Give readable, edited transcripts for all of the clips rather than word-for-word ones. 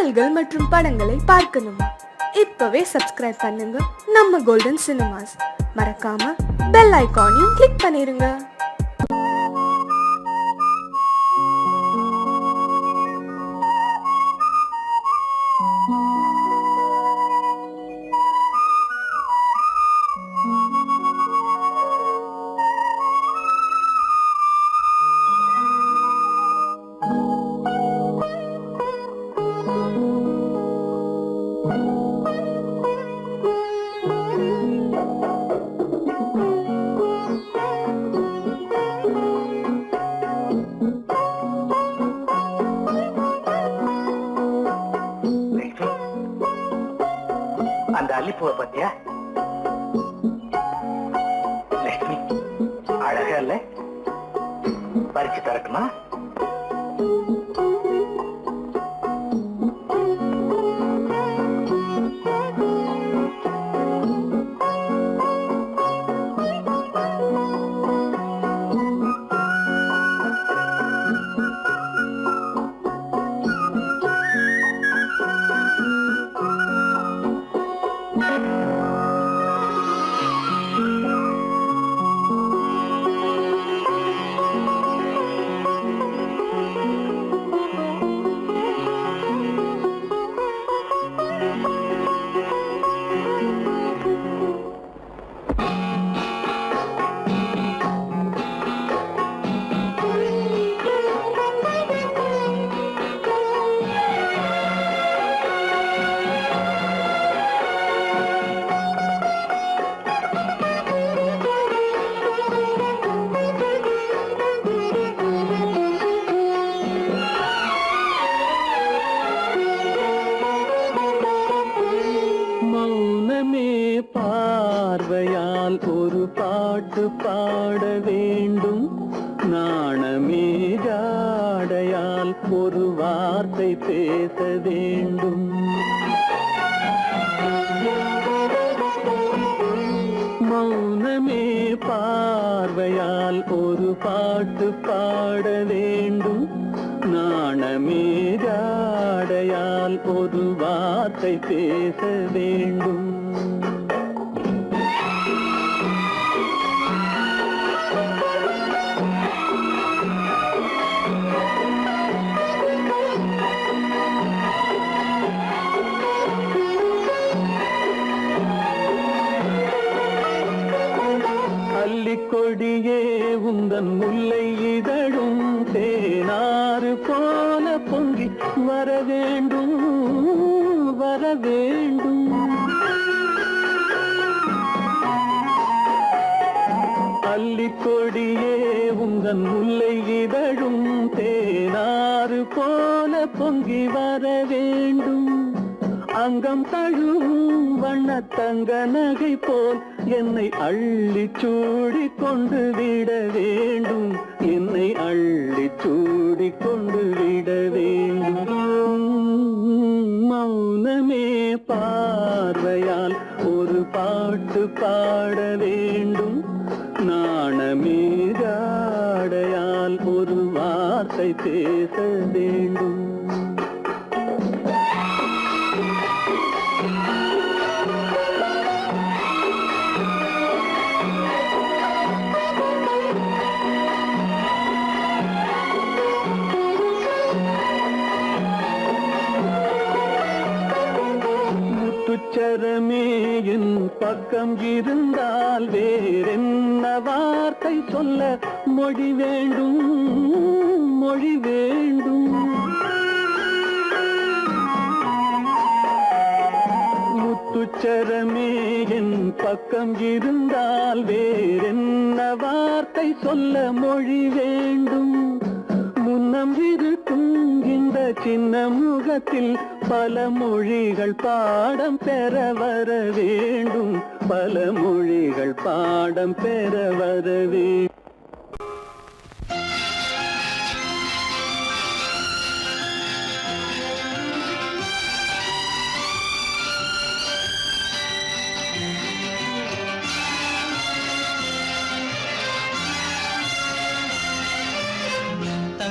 பாடல்கள் மற்றும் படங்களை பார்க்கணுமா? இப்பவே சப்ஸ்கிரைப் பண்ணுங்க நம்ம கோல்டன் சினிமாஸ். மறக்காம பெல் ஐகானையும் கிளிக் பண்ணிருங்க. அந்த அல்லிப்பூவை பத்தியா? லட்சுமி அழகா இல்ல? பறிச்சு தரட்டுமா? பார்வையால் ஒரு பாட்டு பாட வேண்டும், நாணமே ஜாடையால் ஒரு வார்த்தை பேச வேண்டும். மௌனமே பார்வையால் ஒரு பாட்டு பாட வேண்டும், நாணமே ஜாடையால் ஒரு வார்த்தை பேச வேண்டும். கொடியே உந்தன் முல்லை இதழும் தேனாறு போல பொங்கி வர வேண்டும், வர வேண்டும். அல்லிக்கொடியே உந்தன் முல்லை இதழும் தேனாறு போல பொங்கி வர வேண்டும். அங்கம் தழுவும் வண்ணத்தங்க நகை போல் என்னை அள்ளி சூடி கொண்டு விட வேண்டும், என்னை அள்ளி சூடி கொண்டு விட வேண்டும். மௌனமே பார்வையால் ஒரு பாட்டு பாட வேண்டும், நாணமே ஜாடையால் ஒரு வார்த்தை பேச வேண்டும். முத்துச்சரமே என் பக்கம் இருந்தால் வேறென்ன வார்த்தை சொல்ல மொழி வேண்டும், மொழி வேண்டும். முத்துச்சரமே என் பக்கம் இருந்தால் வேறென்ன வார்த்தை சொல்ல மொழி வேண்டும். முன்னம் இருக்கும் இந்த சின்ன முகத்தில் பல மொழிகள் பாடம் பெற வர வேண்டும், பல மொழிகள் பாடம் பெற வர வேண்டும்.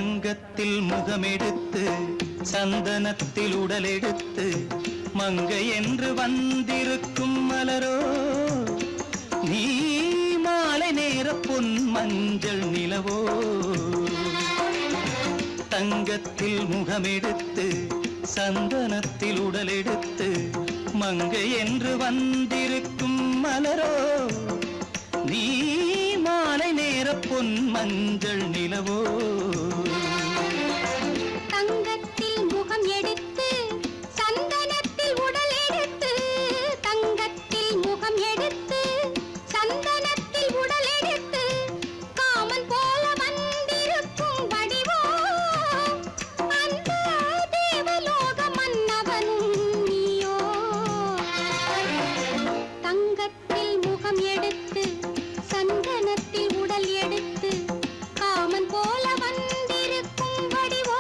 தங்கத்தில் முகமெடுத்து சந்தனத்தில் உடலெடுத்து மங்கை என்று வந்திருக்கும் மலரோ நீ மாலை நேர பொன் மஞ்சள் நிலவோ தங்கத்தில் முகமெடுத்து சந்தனத்தில் உடலெடுத்து மங்கை என்று வந்திருக்கும் மலரோ நீ மாலை நேர பொன் மஞ்சள் நிலவோ தங்கத்தில் முகம் எடுத்து சந்தனத்தில் உடல் எடுத்து தங்கத்தில் முகம் எடுத்து சந்தனத்தில் உடல் எடுத்து காமன் போல வந்திருக்கும் வடிவோ அந்த தேவலோக மன்னவனும் நீயோ தங்கத்தில் முகம் எடுத்து சந்தனத்தில் உடல் எடுத்து காமன் போல வந்திருக்கும் வடிவோ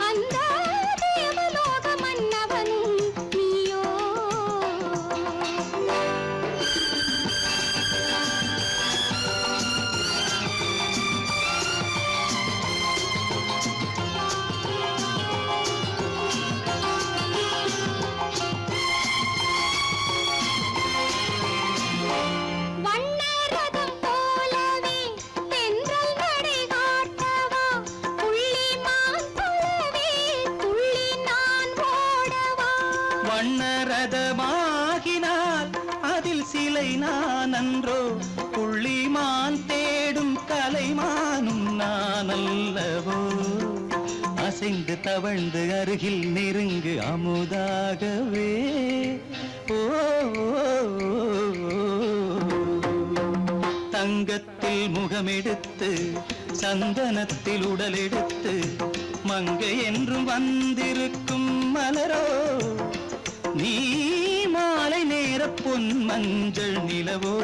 அந்த தேவலோக மன்னவனும் நீயோ வண்ணரதம் போலவே தென்றல் நடை காட்டவா புள்ளிமான் போலவே துள்ளி நான் ஓடவா வண்ணரதமாகினால் அதில் சிலை நான் அன்றோ புள்ளிமான் தேடும் கலைமானும் நான் அல்லவோ அசைந்து தவழ்ந்து அருகில் நெருங்கு அமுதாகவே ஓ தங்கத்தில் முகமெடுத்து சந்தனத்தில் உடலெடுத்து மங்கை என்றும் வந்திருக்கும் மலரோ நீ மாலை நேர பொன் மஞ்சள் நிலவோ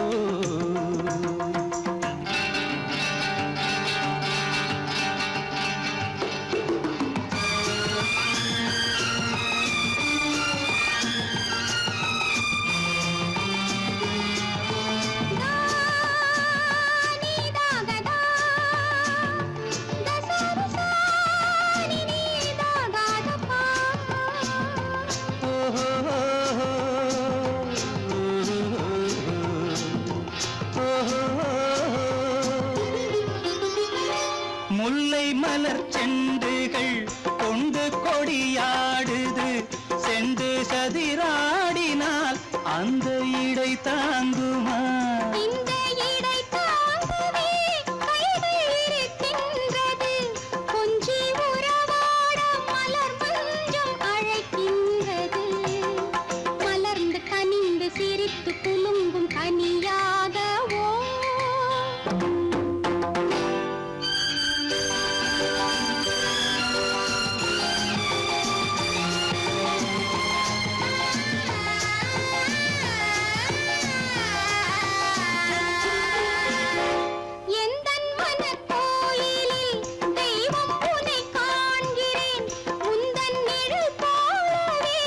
நீதாகதா தசரசா நீதாகதப்பா முல்லை மலர் செண்டுகள் கொண்டு கொடியாடுது செண்டு சதிராடினால் அந்த இடை தாங்குமா இந்த இடை தாங்கவே கைகள் இருக்கின்றது கொஞ்சி உறவாட மலர் மஞ்சம் அழைக்கின்றது மலர்ந்து கனிந்து சிரித்து குலுங்கும் கனியாகவோ எந்தன் மனக்கோயிலில் தெய்வம் உன்னை காண்கிறேன் உந்தன் நிழல் போலவே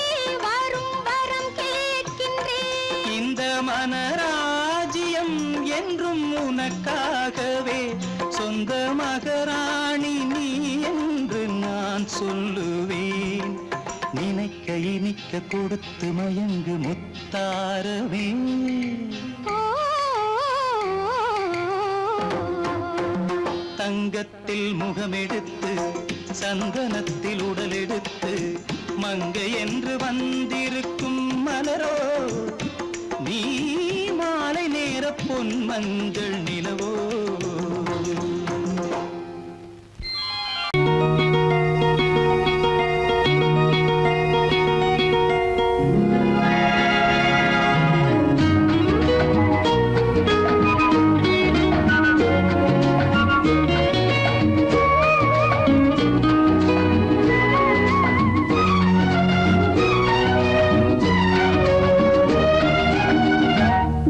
வரும் வரம் கேட்கின்றேன் இந்த மனராஜ்யம் என்றும் உனக்காகவே சொந்த மகராணி நீ என்று நான் சொல்லுவேன் நினைக்க இனிக்க கொடுத்து மயங்கு முத்தாரவே ஓ தங்கத்தில் முகமெடுத்து சந்தனத்தில் உடலெடுத்து மங்கை என்று வந்திருக்கும் மலரோ நீ மாலை நேர பொன் மஞ்சள் நிலவோ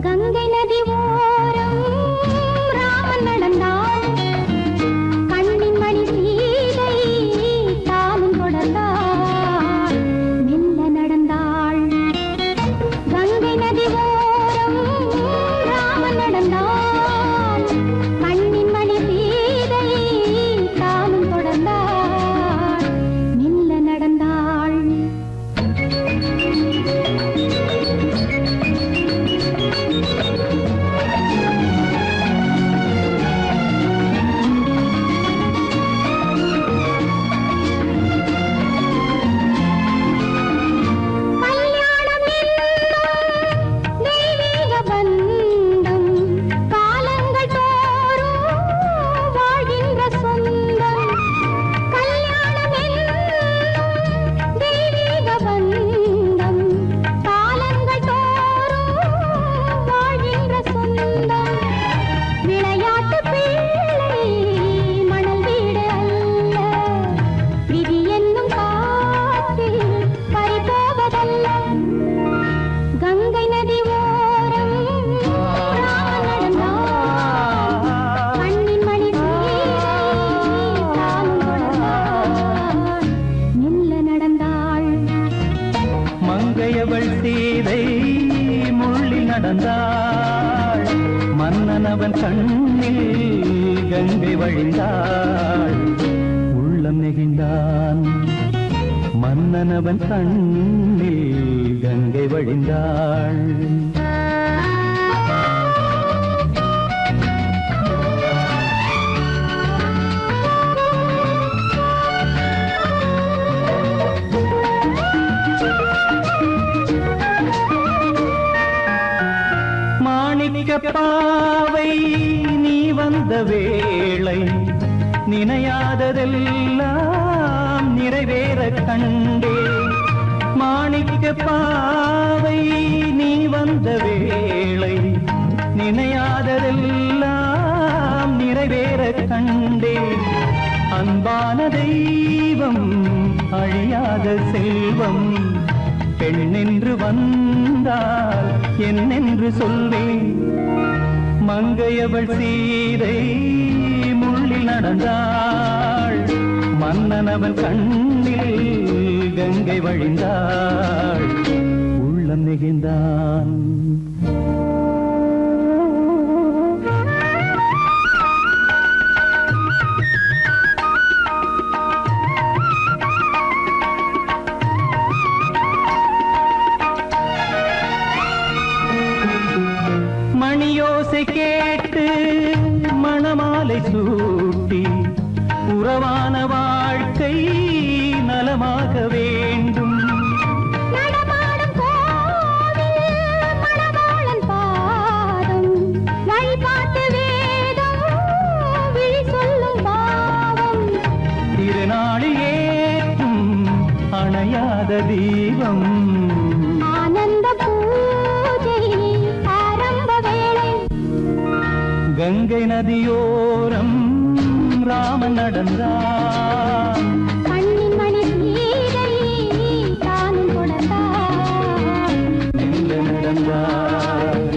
கங்கை நதி ஓரம் ராமன் நடந்தாள் மன்னனவன் கண்ணில் கங்கை வழிந்தாள் உள்ளம் நெகிழ்ந்தான் மன்னனவன் கண்ணில் கங்கை வழிந்தாள் பாவை நீ வந்த வேளை நினையாததெல்லாம் நிறைவேற கண்டே மாணிக்க பாவை நீ வந்த வேளை நினையாததெல்லாம் நிறைவேற கண்டே அன்பான தெய்வம் அழியாத செல்வம் பெண்ணென்று வந்தால் என்னென்று சொல்வேன் மங்கையவள் சீதை முள்ளில் நடந்தாள் மன்னனவன் கண்ணில் கங்கை வழிந்தாள் உள்ளம் நெகிழ்ந்தான் மணியோசை கேட்டு மணமாலை சூட்டி உறவான வாழ்க்கை நலமாக வேண்டும் நடமாடும் கோவில் மணவாளன் பாதம் வழிபாட்டு வேதம் விழி சொல்லும் பாவம் திருநாளில் ஏற்றும் அணையாத தீபம் ஆனந்த பூஜை ஆரம்ப வேளை கங்கை நதியோரம் ராமன் நடந்தான் கண்ணின் மணி சீதை தானும் கொடுத்தார் எங்க நடந்தான்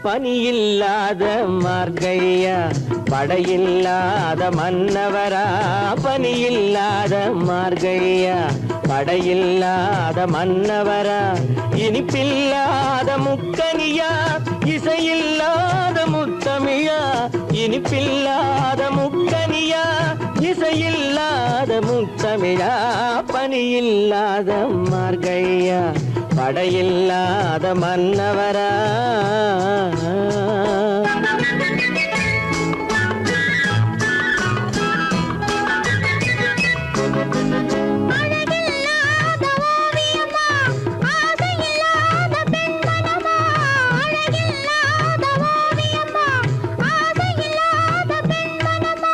பனியில்லாத மார்கழியா படையில்லாத மன்னவரா பனியில்லாத மார்கழியா படையில்லாத மன்னவரா இனிப்பில்லாத முக்கனியா இசையில்லாத முத்தமிழா இனிப்பில்லாத முக்கனியா இசையில்லாத முத்தமிழா பனியில்லாத மார்கழியா படையில்லாத மன்னவரா அழகில்லாத ஓவியமா ஆசையில்லாத பெண்மனமா அழகில்லாத ஓவியமா ஆசையில்லாத பெண்மனமா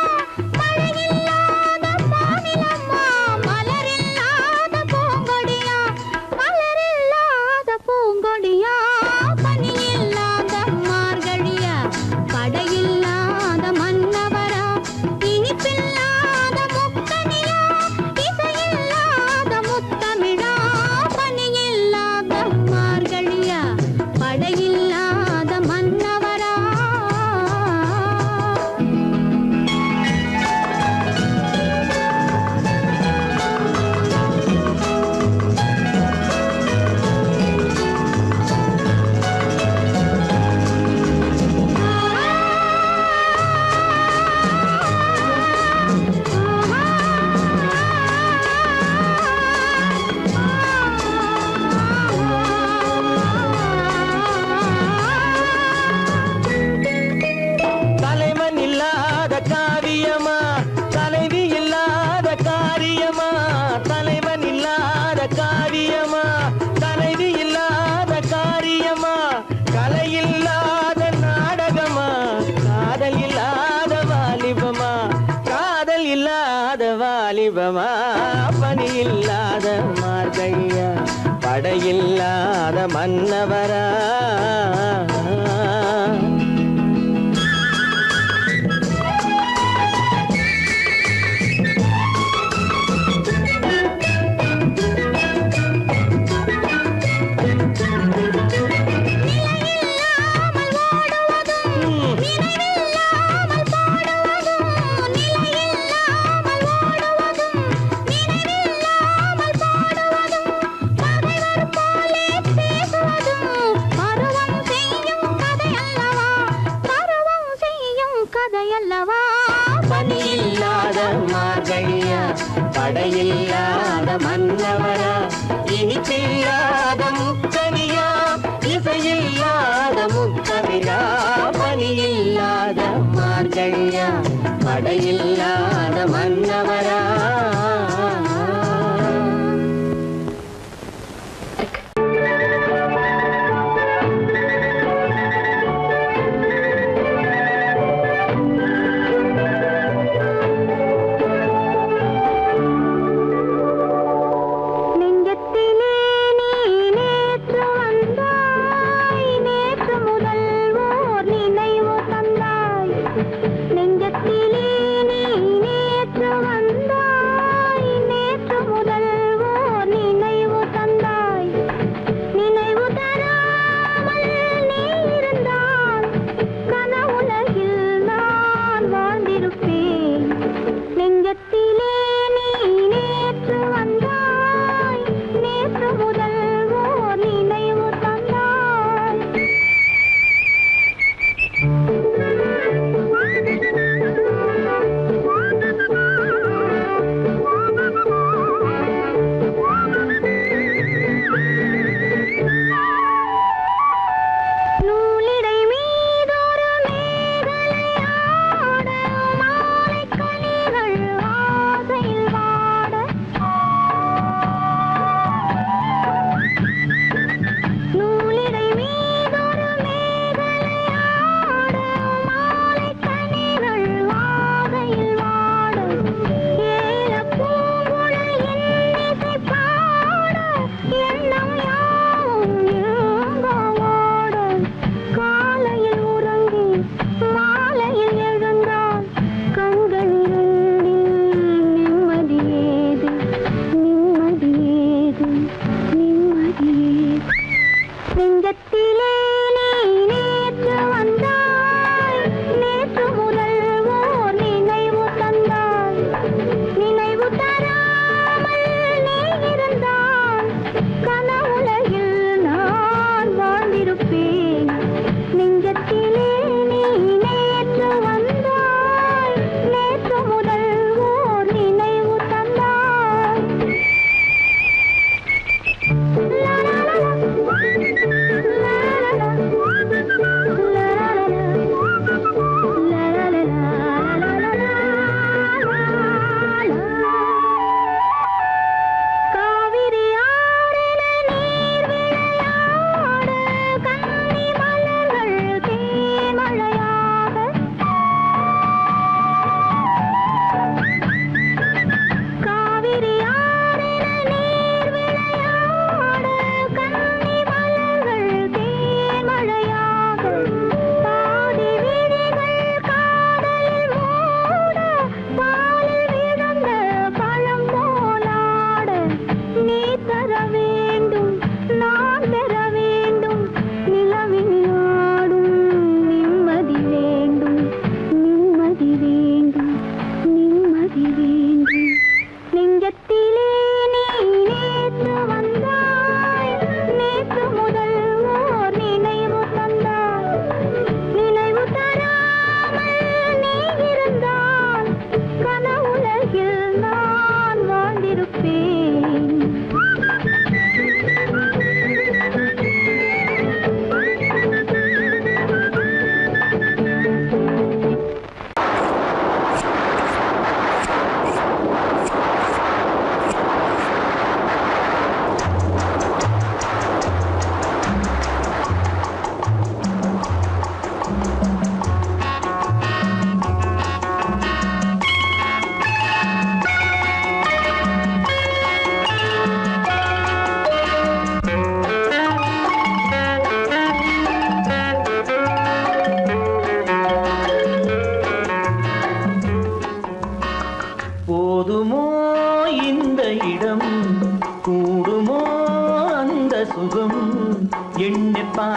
மழையில்லாத மாநிலமா மலரில்லாத பூங்கொடியா மலரில்லாத பூங்கொடியா பனியில்லாத மார்கழியா மன்னவரா பனியில்லாத மார்கழியா படையில்லாத மன்னவரா இனிப்பில்லாத முக்கனியா இசையில்லாத முக்கவிழா பனியில்லாத மார்கழியா படையில்லாத மன்னவரா நெஞ்சத்திலே நீ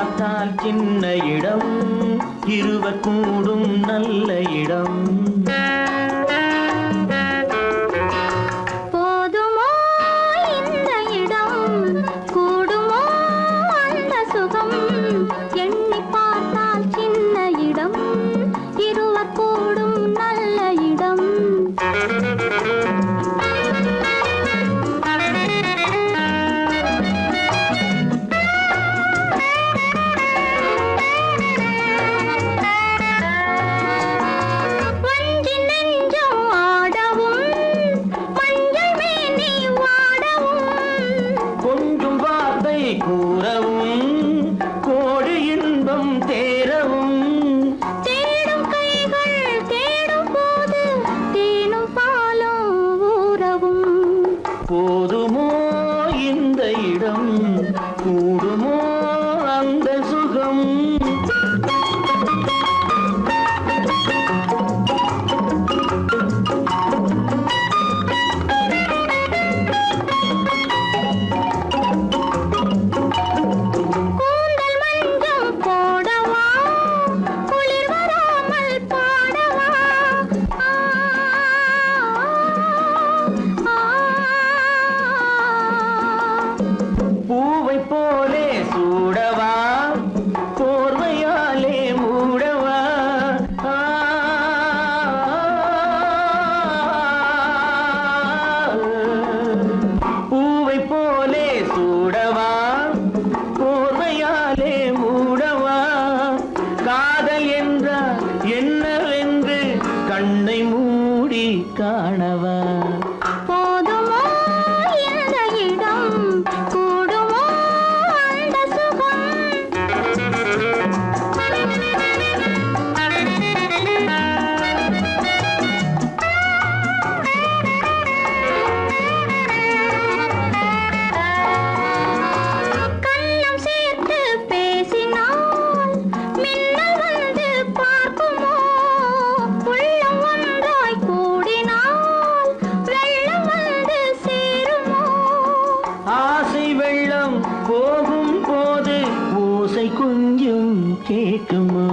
பார்த்தால் சின்ன இடம், இருவர் கூடும் நல்ல இடம். போதுமோ இந்த இடம், கூடுமோ அந்த சுகம், எண்ணி பார்த்தால் சின்ன இடம், இருவர் கூடும் நல்ல இடம். கூறவும் கோடி இன்பம் தேரவும், தேடும் கைகள் தேடும் போது தேனும் பாலும் ஊறவும். போதுமோ இந்த இடம், கூடுமோ அந்த சுகம். பூவை போலே சூடவா, போர்வையாலே மூடவா. பூவை போலே சூடவா, போர்வையாலே மூடவா. காதல் என்றால் என்னவென்று கண்ணை மூடி காணவா. போதுமோ இந்த இடம், கூடுமோ அந்த சுகம். கண்ணம் சேர்த்து பேசினால் மின்னல் வந்து பார்க்குமோ, உள்ளம் ஒன்றாய் கூடினால் வெள்ளம் வந்து சேருமோ. ஆசை வெள்ளம் போகும் போது ஓசை கொஞ்சம் கேட்குமோ.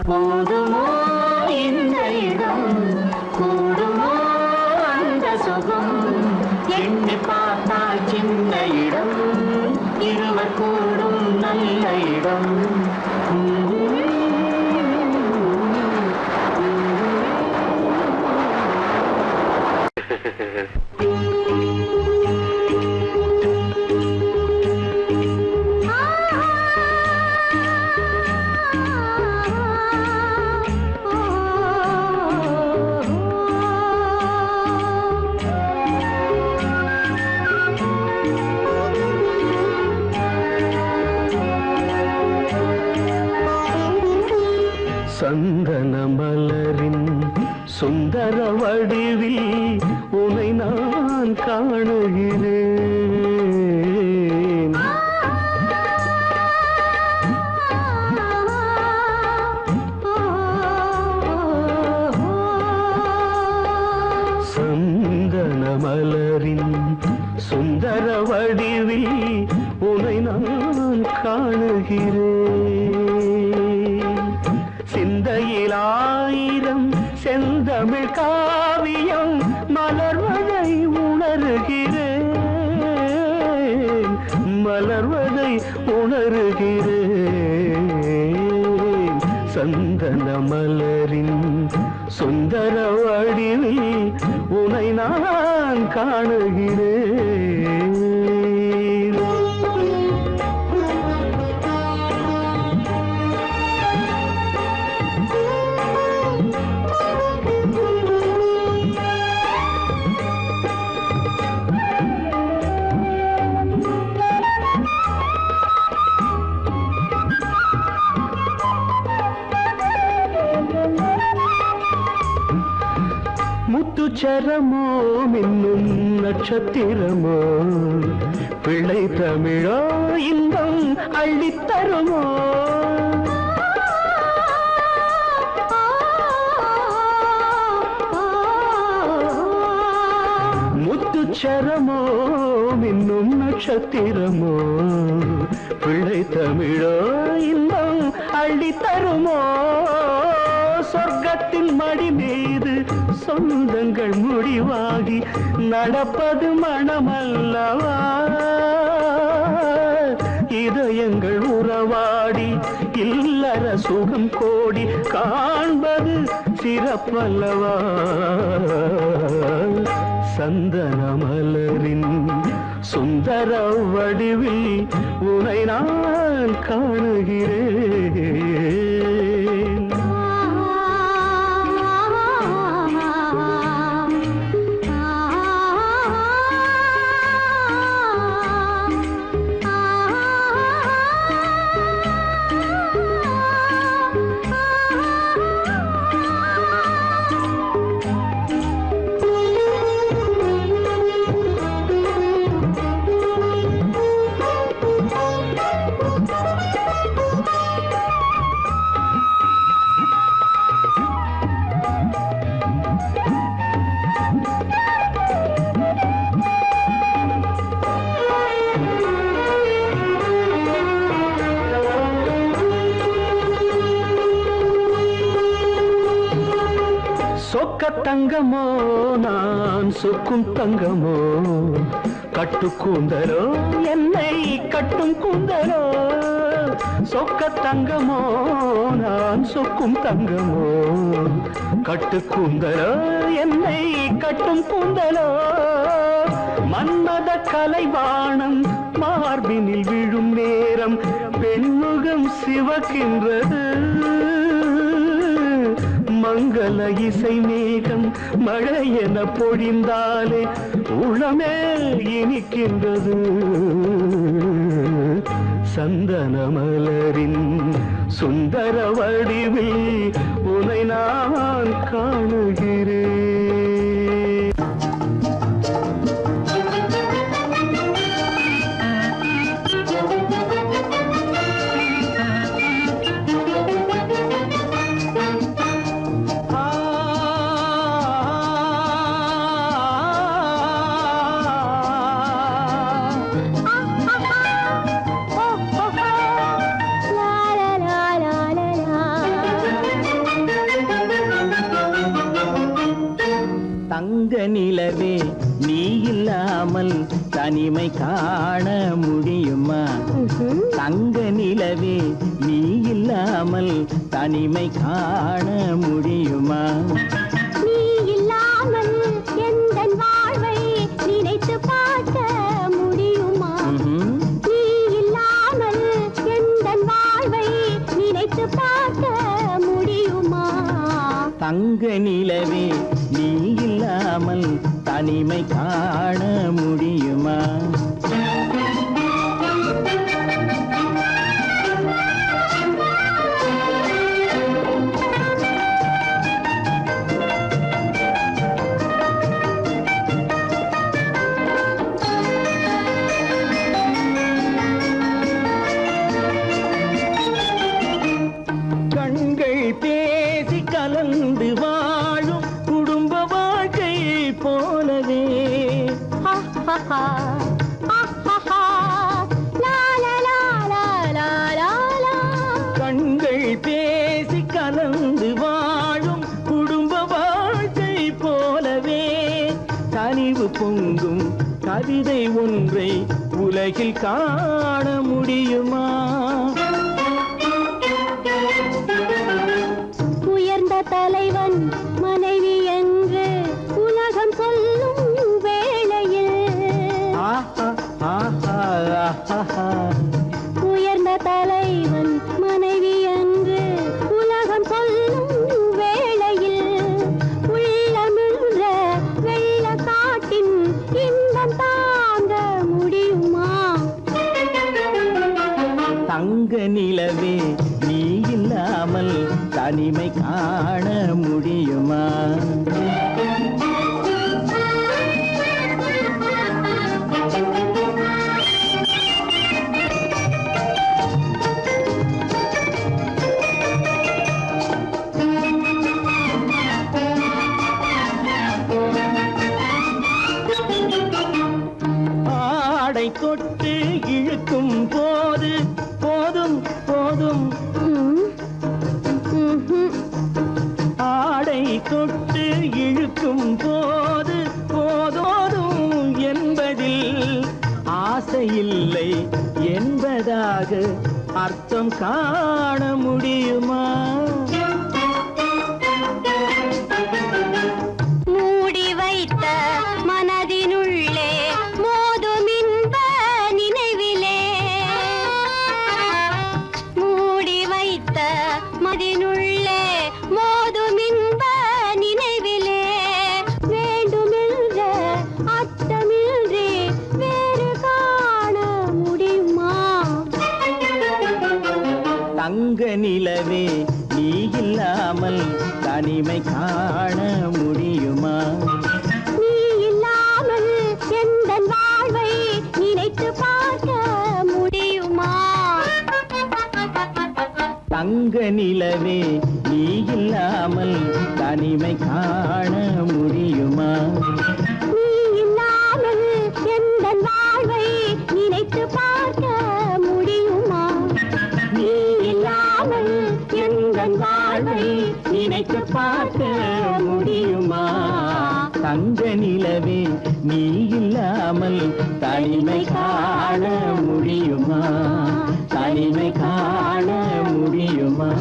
போதுமோ இந்த இடம், கூடுமோ அந்த சுகம், எண்ணி பார்த்தால் சின்ன இடம், இருவர் கூடும் நல்ல இடம். சந்தன மலரின் சுந்தர வடிவில் உனை நான் காணுகிறேன். சந்தன மலரின் சுந்தர வடிவில் உனை நான் காணுகிறேன். சிந்தையில் ஆயிரம் செந்தமிழ் காவியம் மலர்வதை உணர்கிறேன், மலர்வதை உணர்கிறேன். சந்தன மலரின் சுந்தர வடிவில் உனை நான் காணுகிறேன். முத்துச்சரமோ மின்னும் நட்சத்திரமோ, பிள்ளை தமிழோ இன்பம் அள்ளித்தருமோ. முத்துச்சரமோ மின்னும் நட்சத்திரமோ பிள்ளை தமிழோ இன்பம் அள்ளி தருமோ சொர்க்கத்தின் மடி மீது சொந்தங்கள் முடிவாகி நடப்பது மனமல்லவா இதயங்கள் உறவாடி இல்லற சுகம் கோடி காண்பது சிறப்பல்லவா சந்தன மலரின் சுந்தர வடிவில் உனை நான் காணுகிறேன் சொக்க தங்கமோ நான் சொக்கும் தங்கமோ கட்டு கூந்தலோ என்னை கட்டும் கூந்தலோ சொக்க தங்கமோ நான் சொக்கும் தங்கமோ கட்டு கூந்தலோ என்னை கட்டும் கூந்தலோ மன்மத கலைவாணம் மார்பினில் விழும் நேரம் பெண்முகம் சிவக்கின்றது மங்கள இசை மேகம் மழை என பொழிந்தாலே உளமே இனிக்கின்றது சந்தன மலரின் சுந்தர வடிவில் உனை நான் காணுகிறேன் தங்க நிலவே நீ இல்லாமல் தனிமை காண முடியுமா தங்க நிலவே நீ இல்லாமல் தனிமை காண முடியுமா நீ இல்லாமல் எந்தன் வாழ்வை நினைத்து பார்க்க முடியுமா நீ இல்லாமல் எந்தன் வாழ்வை நினைத்து பார்க்க முடியுமா தங்க நிலவே நீ இல்லாமல் தனிமை காண முடியுமா கண்கள் பேசி கலந்து வாழும் குடும்ப வாழ்க்கை போலவே கண்கள் பேசி கலந்து வாழும் குடும்ப வாழ்க்கை போலவே கனிவு பொங்கும் கவிதை ஒன்றை உலகில் காண முடியுமா உயர்ந்த தலைவன் மனைவி என்று உலகம் சொல்லும் வேளையில் உயர்ந்த தலைவன் மனைவி என்று உலகம் சொல்லும் வேளையில் உள்ளமிழ்ற வெள்ள காட்டின் இன்பம் தாங்க முடியுமா தங்க நிலவே நீ இல்லாமல் தனிமை காண முடியுமா ஆடை தொட்டு சுகம் காண முடியுமா? மூடி வைத்த மனதினுள்ளே மோதும் இன்ப நினைவிலே, மூடி வைத்த மனதினுள்ளே மோதும் இன்ப நினைவிலே, வேண்டுமென்ற அச்சமின்றி வேறு காண முடியுமா? தங்க நிலவே நீ இல்லாமல் தனிமை காண முடியுமா? நீ இல்லாமல் எந்தன் வாழ்வை நினைத்து பார்க்க முடியுமா? தங்க நிலவே நீ இல்லாமல் தனிமை காண முடியுமா? நீ இல்லாமல் எந்தன் வாழ்வை நினைத்து பார்க்க முடியுமா? நீ இல்லாமல் எங்கள் வாழ்வை நினைத்து பார்க்க முடியுமா? தங்க நிலவே நீ இல்லாமல் தனிமை காண முடியுமா? தனிமை காண முடியுமா?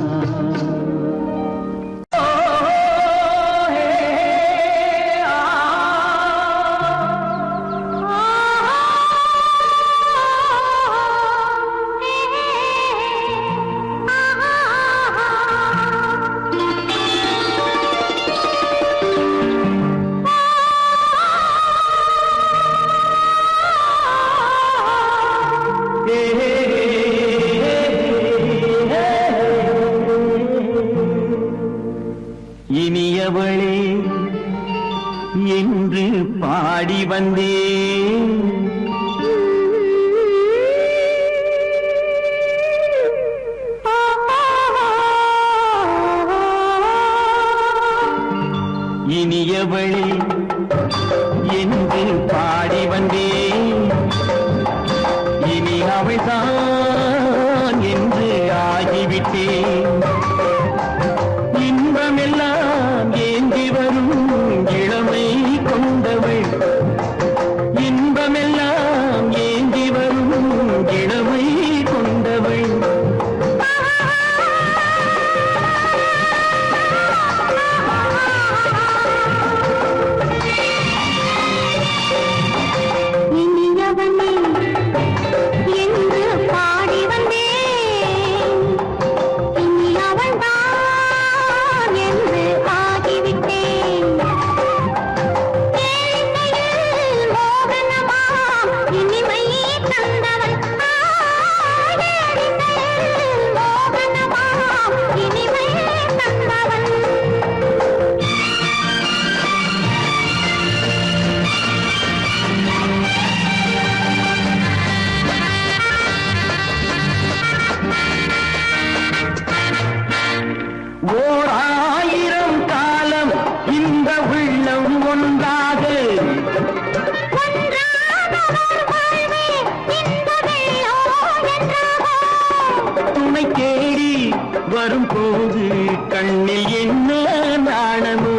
இனியவளே என்று பாடி வந்தேன், இனியவளே என்று பாடி வந்தேன், இனி அவள்தான் என்று ஆகிவிட்டேன். இன்பமெல்லாம் ஏந்தி வரும் இளமை கொண்டவள், இன்பமெல்லாம் ஏந்தி வரும் இளமை கொண்டவள். இனியவனே என்று பாடி வந்தேன், இனி அவள்தான் என்று ஆகிவிட்டேன். ஏழையில் மோகனமா இனிமை தந்தவள், ஏழையில் மோகனமா இனிமை தந்தவள். ஓர் ஆயிரம் காலம் இந்த உள்ளம் ஒன்றாக துணை தேடி வரும்போது கண்ணில் என்ன நாணமோ?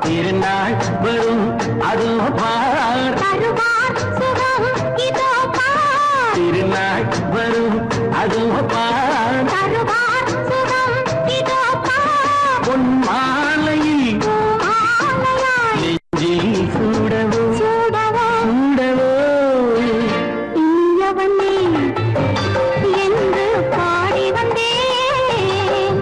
திருநாள் வரும் அதோ பார், திருநாள் வரும் அதோ பார், பொன் மாலையில் நெஞ்சில் சூடவோ சூடவோ. இனியவனே என்று பாடி வந்தேன்,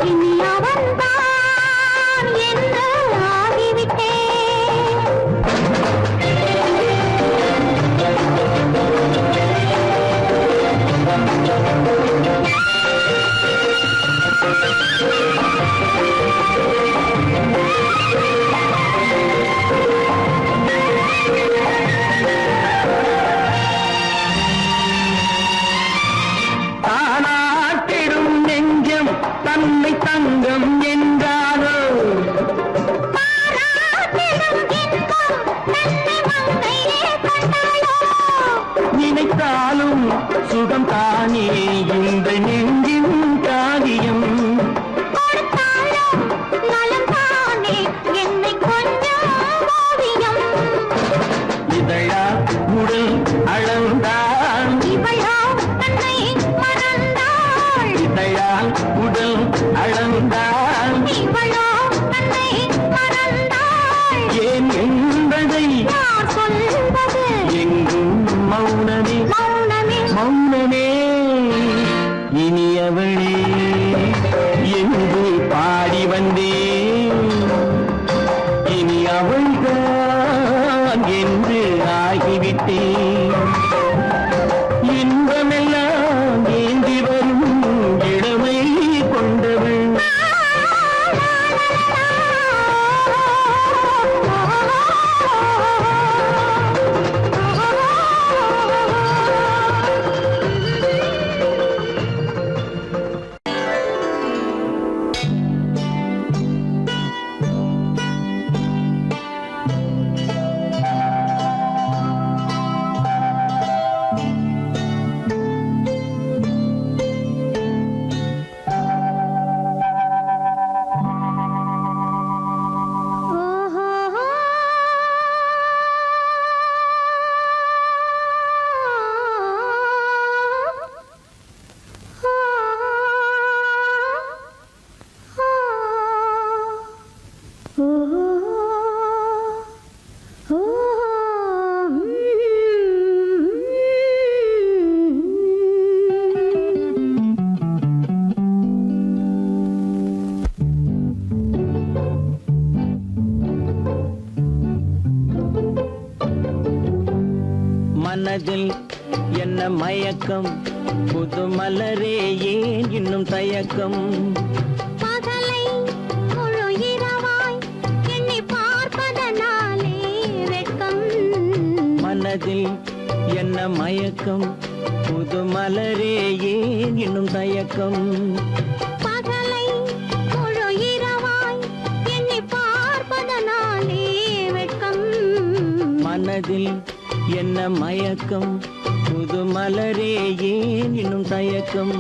இனி அவன்தான் என்று ஆகிவிட்டேன். தானாட்டிடும் நெஞ்சம் தன்னை தங்கம் என்றாரோ? நினைத்தாலும் சுகம் தானே இந்த நெஞ்சின் காரியம். நலம் தானே என்னை கொஞ்சம் ஓவியம். இதழா உடல் அளந்தான் இவளோ தன்னை மறந்தாள் இதழால் உடல் அளந்தான் இவளோ தன்னை மறந்தாள் ஏன் என்பதை யார் சொல்வது எங்கும் மௌனமே மௌனமே மௌனமே இனியவளே என்று பாடி வந்தேன் இனி அவள்தான் என்று ஆகிவிட்டேன் இன்பமெல்லாம் ஏந்தி வரும் இளமை கொண்டவள் மனதில் என்ன மயக்கம் புது மலரே ஏன் இன்னும் தயக்கம் பகலை முழு இரவாய் எண்ணி பார்ப்பதனாலே வெட்கம் மனதில் என்ன மயக்கம் புது மலரே ஏன் இன்னும் தயக்கம் பகலை முழு இரவாய் எண்ணி பார்ப்பதனாலே வெட்கம் மனதில் என்ன மயக்கம் புது மலரே ஏன் இன்னும் தயக்கம்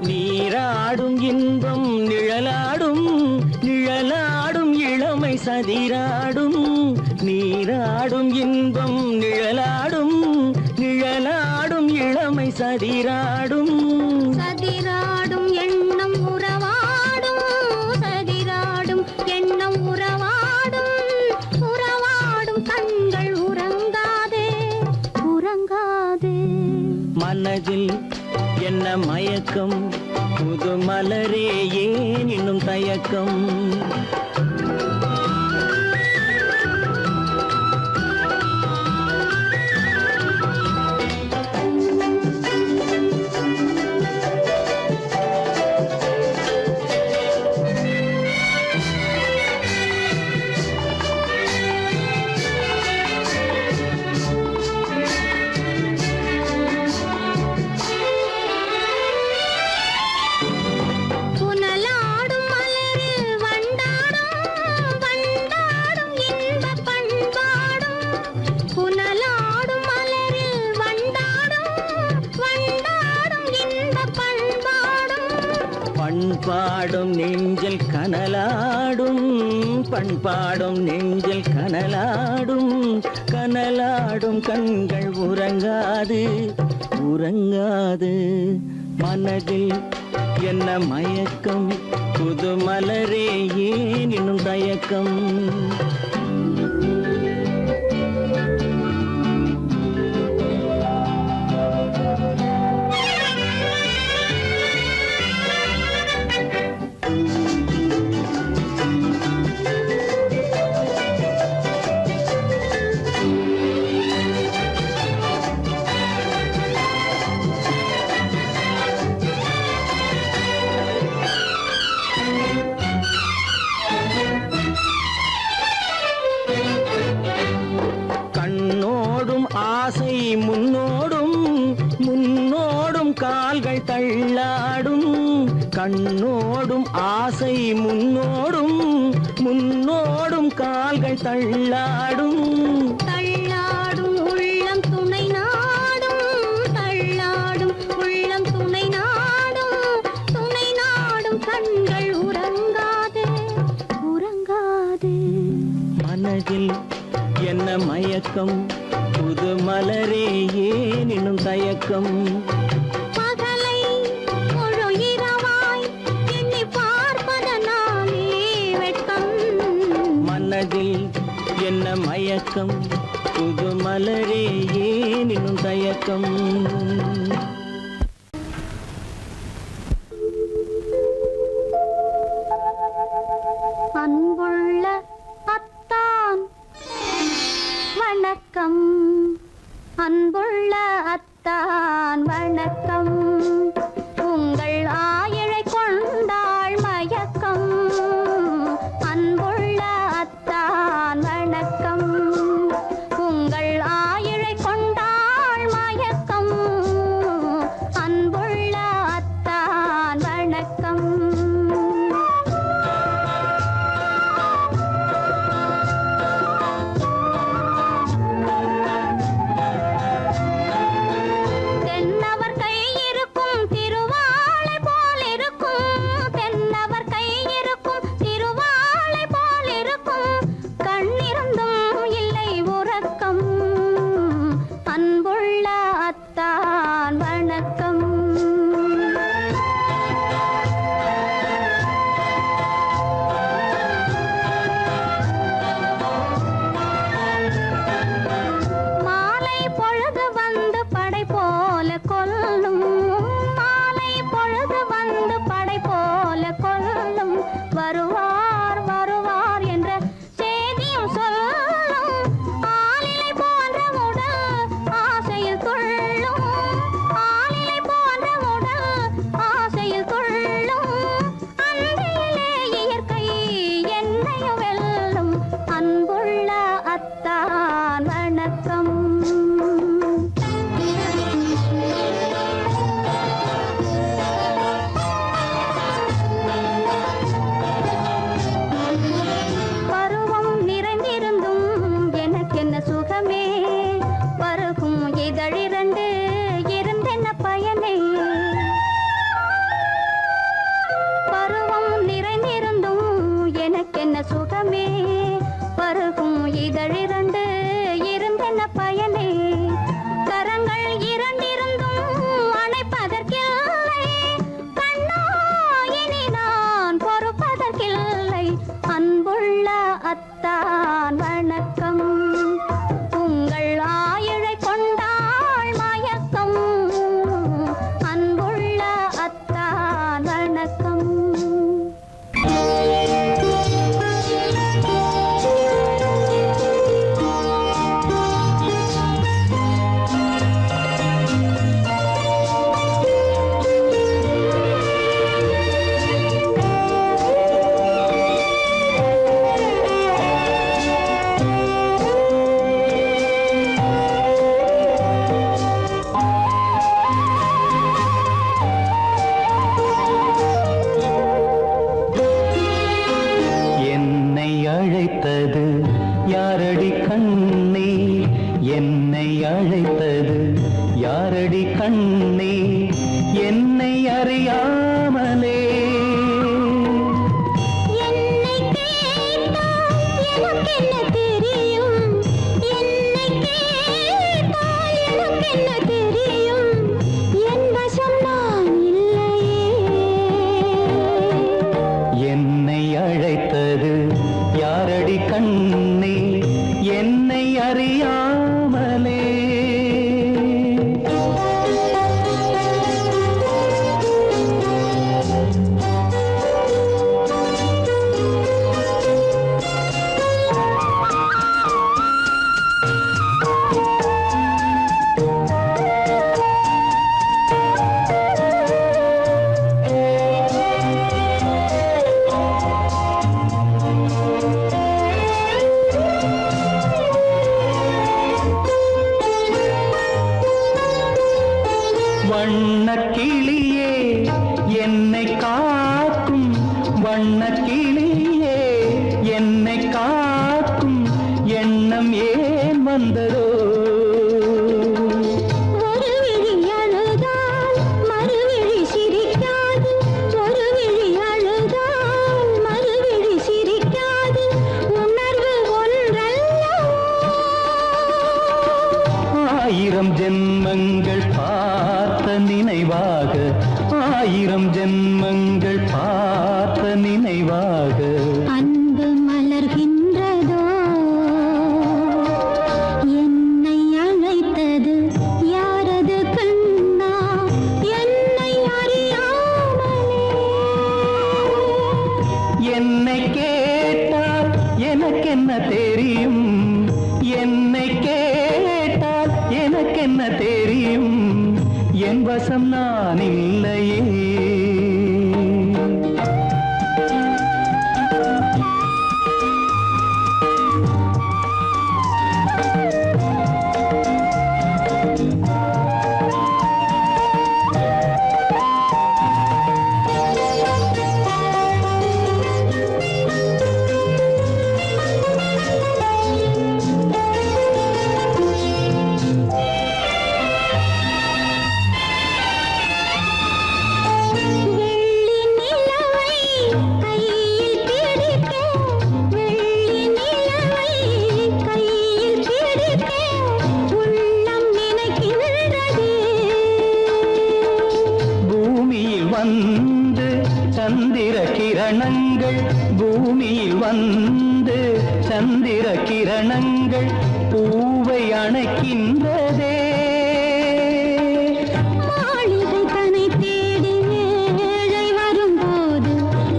நீராடும் இன்பம் நிழலாடும் நிழலாடும் இளமை சதிராடும் நீராடும் இன்பம் நிழலாடும் நிழலாடும் இளமை சதிராடும் சதிராடும் எண்ணம் உறவாடும் சதிராடும் எண்ணம் உறவாடும் உறவாடும் கண்கள் உறங்காதே உறங்காதே மனதில் என்ன மயக்கம் புது மலரே ஏன் இன்னும் தயக்கம் புனலாடும் மலரில் வண்டாடும் வண்டாடும் இன்பப் பண்பாடும் புனலாடும் மலரில் வண்டாடும் வண்டாடும் இன்பப் பண்பாடும் பண்பாடும் நெஞ்சில் கனலாடும் பண்பாடும் நெஞ்சில் கனலாடும் கனலாடும் கண்கள் உறங்காது உறங்காது மனதில் என்ன மயக்கம் புது மலரே ஏன் இன்னும் தயக்கம் தள்ளாடும் தள்ளாடும் உள்ளம் துணை நாடும் தள்ளாடும் உள்ளம் துணை நாடும் கண்கள் உறங்காது உறங்காது மனதில் என்ன மயக்கம் புது மலரே ஏன் இன்னும் தயக்கம் பகலை முழு இரவாய் எண்ணி பார்ப்பதனாலே வெட்கம் மனதில் என்ன மயக்கம் புது மலரே ஏன் இன்னும் தயக்கம் அன்புள்ள அத்தான் வணக்கம் அன்புள்ள அத்தான் வணக்கம் உங்கள் ஆயிழை கொண்டாள் மயக்கம் அன்புள்ள அத்தான் வணக்கம் உங்கள் ஆயிழை கொண்டாள் மயக்கம் அன்புள்ள அத்தான் வணக்கம் தென்னவர் கை இருக்கும் திருவாளை போல் இருக்கும் தென்னவர் கை இருக்கும் திருவாளை போல் இருக்கும் கண்ணிருந்தும் இல்லை உறக்கம் அன்புள்ள அத்தான் வணக்கம் மாலை பொழுது வந்து படை போல கொல்லும் மாலை பொழுது வந்து படை போல கொல்லும் வருவார் வருவார் என்ற செய்தியும் சொல்லும் ஆளிலை போன்ற உடல் ஆசையில் துள்ளும் ஆளிலை போன்ற உடல் ஆசையில் துள்ளும் அன்பிலே இயற்கை என்னையும் வெல்லும் அன்புள்ள அத்தான் வணக்கம் பருவம் நிறைந்திருந்தும் எனக்கென்ன சுகமே பருகும் இதழிரண்டு இருந்தென்ன பயனே பருவம் நிறைந்திருந்தும் எனக்கென்ன சுகமே பருகும் இதழிரண்டு இருந்தென்ன பயனே கரங்கள் இரண்டிருந்தும் அணைப்பதற்கில்லை கண்ணா இனி நான் பொறுப்பதற்கில்லை அன்புள்ள அத்தான் வணக்கம் உங்கள் ஆயிழை கொண்டாள் மயக்கம் அன்புள்ள அத்தான் வணக்கம் என்னை அழைத்தது யாரடி கண்ணே என்னை அழைத்தது யாரடி கண்ணே என்னை அறியாமலே என்னை கேட்டால் எனக்கென்ன தெரியும் என்னை கேட்டால் எனக்கென்ன தெரியும் என் வசம் நான் இல்லையே என்னை அழைத்தது யாரடி கண்ணே என்னை அறியாமலே ஏன் வந்ததோ ஒரு விழி அழுதால் மறுவிழி சிரிக்காது, ஒரு விழி அழுதால் மறுவிழி சிரிக்காது, உணர்வு ஒன்றல்லவோ. ஆயிரம் ஜென்மங்கள் பார்த்த நினைவாக, ஆயிரம் ஜென்மங்கள் பார்த்த நினைவாக அன்பு மலர்கின்றதோ, என்னை அழைத்தது யாரது கண்ணா, என்னை அறியாமலே. என்னை கேட்டால் எனக்கென்ன தெரியும், என்னை கேட்டால் எனக்கென்ன தெரியும், என் வசம் நான் இல்லையே. வெள்ளி நிலவை கையில் பிடிக்க, வெள்ளி நிலவை கையில் பிடிக்க உள்ளம் நினைக்கின்றதே. பூமியில் வந்து சந்திர கிரணங்கள், பூமியில் வந்து சந்திர கிரணங்கள் பூவை அணைக்கின்றதே. மாளிகை தன்னை தேடி ஏழை வரும்போது,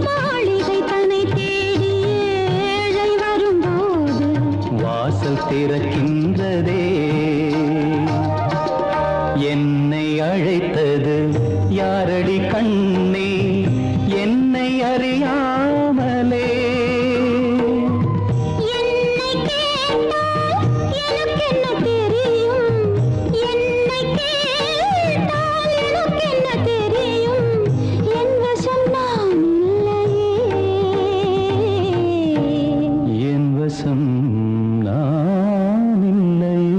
மாளிகை தன்னை தேடி ஏழை வரும்போது, வாசல் திறக்கின்றதே. என்னை அழைத்தது யாரடி கண்ணே, என்னை அறியாமலே. என்னை கேட்டால் எனக்கென்ன தெரியும், என்னை கேட்டால் எனக்கென்ன தெரியும், என் வசம் நான் இல்லையே. என் வசம் நான் இல்லையே.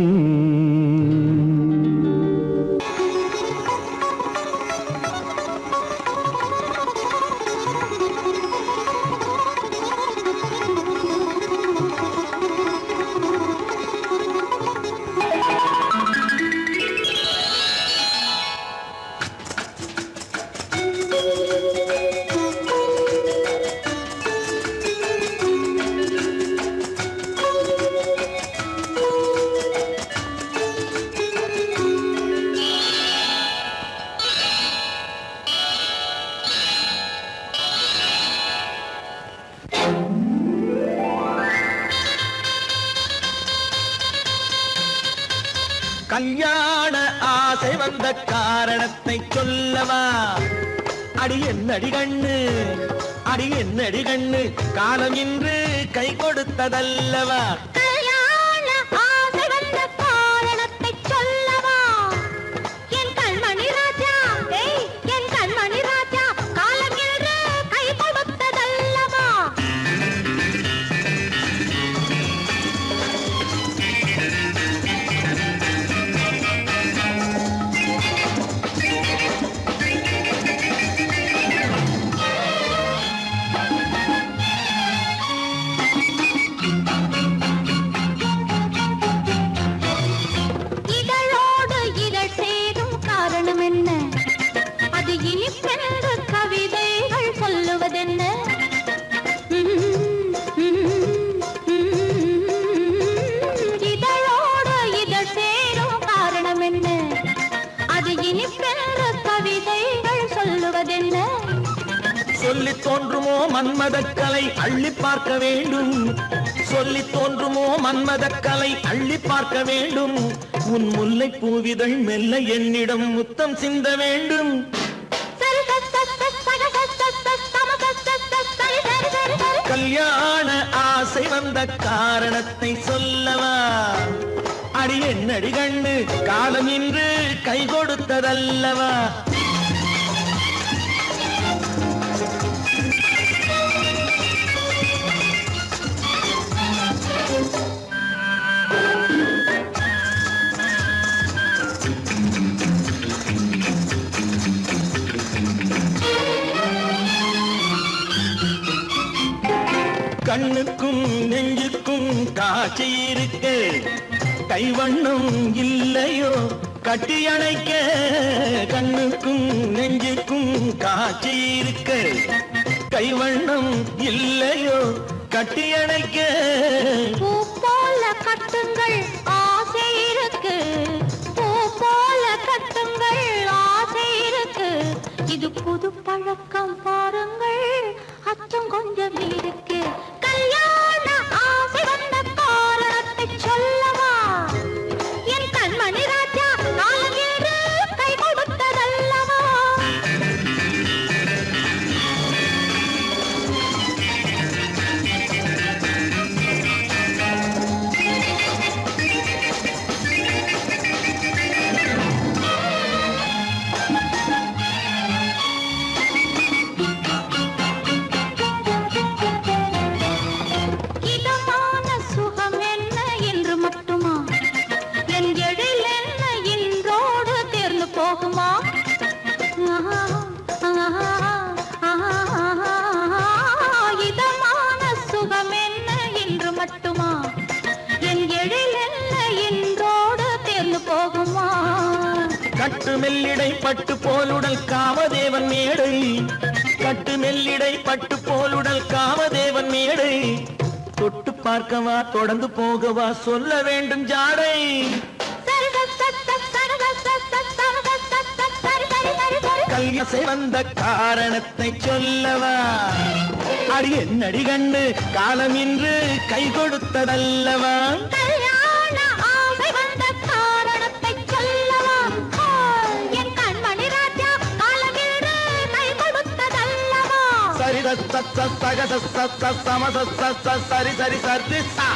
கல்யாண ஆசை வந்த காரணத்தை சொல்லவா? அடி என்னடி கண்ணு, அடி என்னடி கண்ணு, காலம் இன்று கை கொடுத்ததல்லவா? கல்யாண ஆசை வந்த காரணத்தை சொல்லவா? என் கண்மணி ராஜா, ஏய் என் கண்மணி ராஜா, காலம் என்று கை கொடுத்ததல்லவா? இதழோடு இதழ் சேரும் காரணம் என்ன? அது இனிப்பென்று கவிதைகள் சொல்லுவதென்ன? இதழோடு இதழ் சேரும் காரணம் என்ன? அது இனிப்பென்று கவிதைகள் சொல்லுவதென்ன? சொல்லி தோன்றுமோ மன்மதக்கலை அள்ளி பார்க்க வேண்டும், சொல்லி தோன்றுமோ மன்மதக்கலை அள்ளி பார்க்க வேண்டும். உன் முல்லை பூவிதழ் மெல்ல என்னிடம் முத்தம் சிந்த வேண்டும். கல்யாண ஆசை வந்த காரணத்தை சொல்லவா? அடி என்னடி கண்ணு, காலம் இன்று கை கொடுத்ததல்லவா? கண்ணுக்கும் நெஞ்சுக்கும் காட்சி இருக்கு கைவண்ணம் இல்லையோ கட்டி அணைக்க கண்ணுக்கும் நெஞ்சுக்கும் காட்சி இருக்கு கைவண்ணம் இல்லையோ கட்டி அணைக்க பூ போல கட்டுங்கள் ஆசை இருக்கு பூ போல கட்டுங்கள் ஆசை இருக்கு இது புது பழக்கம் பாருங்கள் அச்சம் கொஞ்சம் இருக்கு கல்யாண ஆசை வந்த காரணத்தை சொல்லவா என் கண்மணி ராஜா நாளேறு கை கொடுத்ததல்லவா இதமான சுகம் என்ன என்று மட்டுமா என் எழில் என்ன இன்றோடு தேர்ந்து போகுமா இதமான சுகம் என்ன என்று மட்டுமா என் எழில் என்ன இன்றோடு தேர்ந்து போகுமா கட்டு மெல்லிடை பட்டு போலுடல் காமதேவன் மேடை கட்டு மெல்லிடை பட்டு போலுடல் காமதேவன் மேடை தொட்டு பார்க்கவா தொடர்ந்து போகவா சொல்ல வேண்டும் ஜாடை கல்யாசை வந்த காரணத்தை சொல்லவா அடி என்னடி கண்டு காலம் இன்று கை கொடுத்ததல்லவா கல்யாண ஆசை வந்த காரணத்தை சொல்லவா என் கண்மணி ராஜா காலமில்லை கை கொடுத்ததல்லவா சரி சகத சமத சரி சரி சரி சா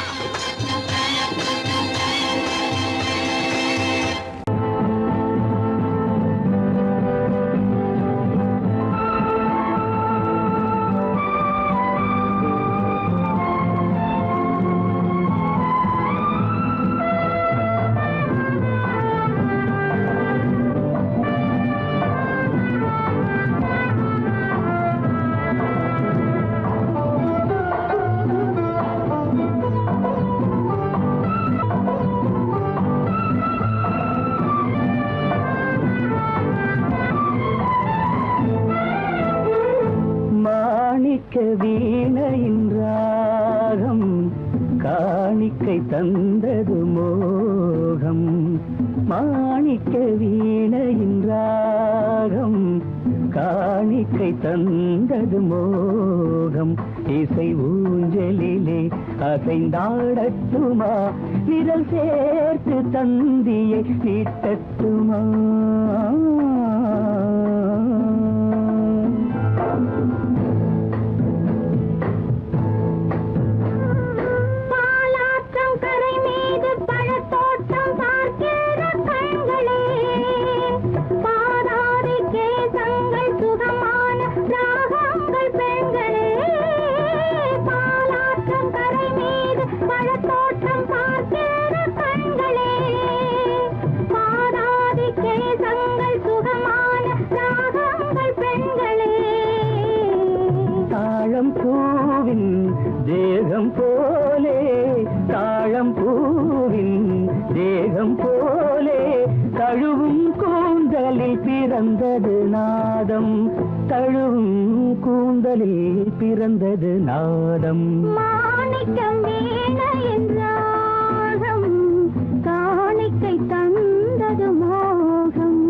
மாணிக்க வீணையின் ராகம் காணிக்கை தந்தது மோகம் மாணிக்க வீணையின் ராகம் காணிக்கை தந்தது மோகம் இசை ஊஞ்சலிலே அசைந்தாடட்டுமா விரல் சேர்த்து தந்தியை நீட்டட்டுமா பாலாற்றம் கரை மீது பழத்தோட்டம் பார்க்கிற கண்களே பாராதி கேசங்கள் சுகமான ராகங்கள் பெண்களே பாலாற்றம் கரை மீது பழத்தோட்டம் பார்க்கிற கண்களே பாராதி கேசங்கள் சுகமான ராகங்கள் பெண்களே தாழம் பூவின் தேகம் போலே தாழம் பூவின் தேகம் போலே தழுவும் கூந்தலில் பிறந்தது நாதம் தழுவும் கூந்தலில் பிறந்தது நாதம் மாணிக்கம் வீணையின் ராகம் காணிக்கை தந்தது மோகம்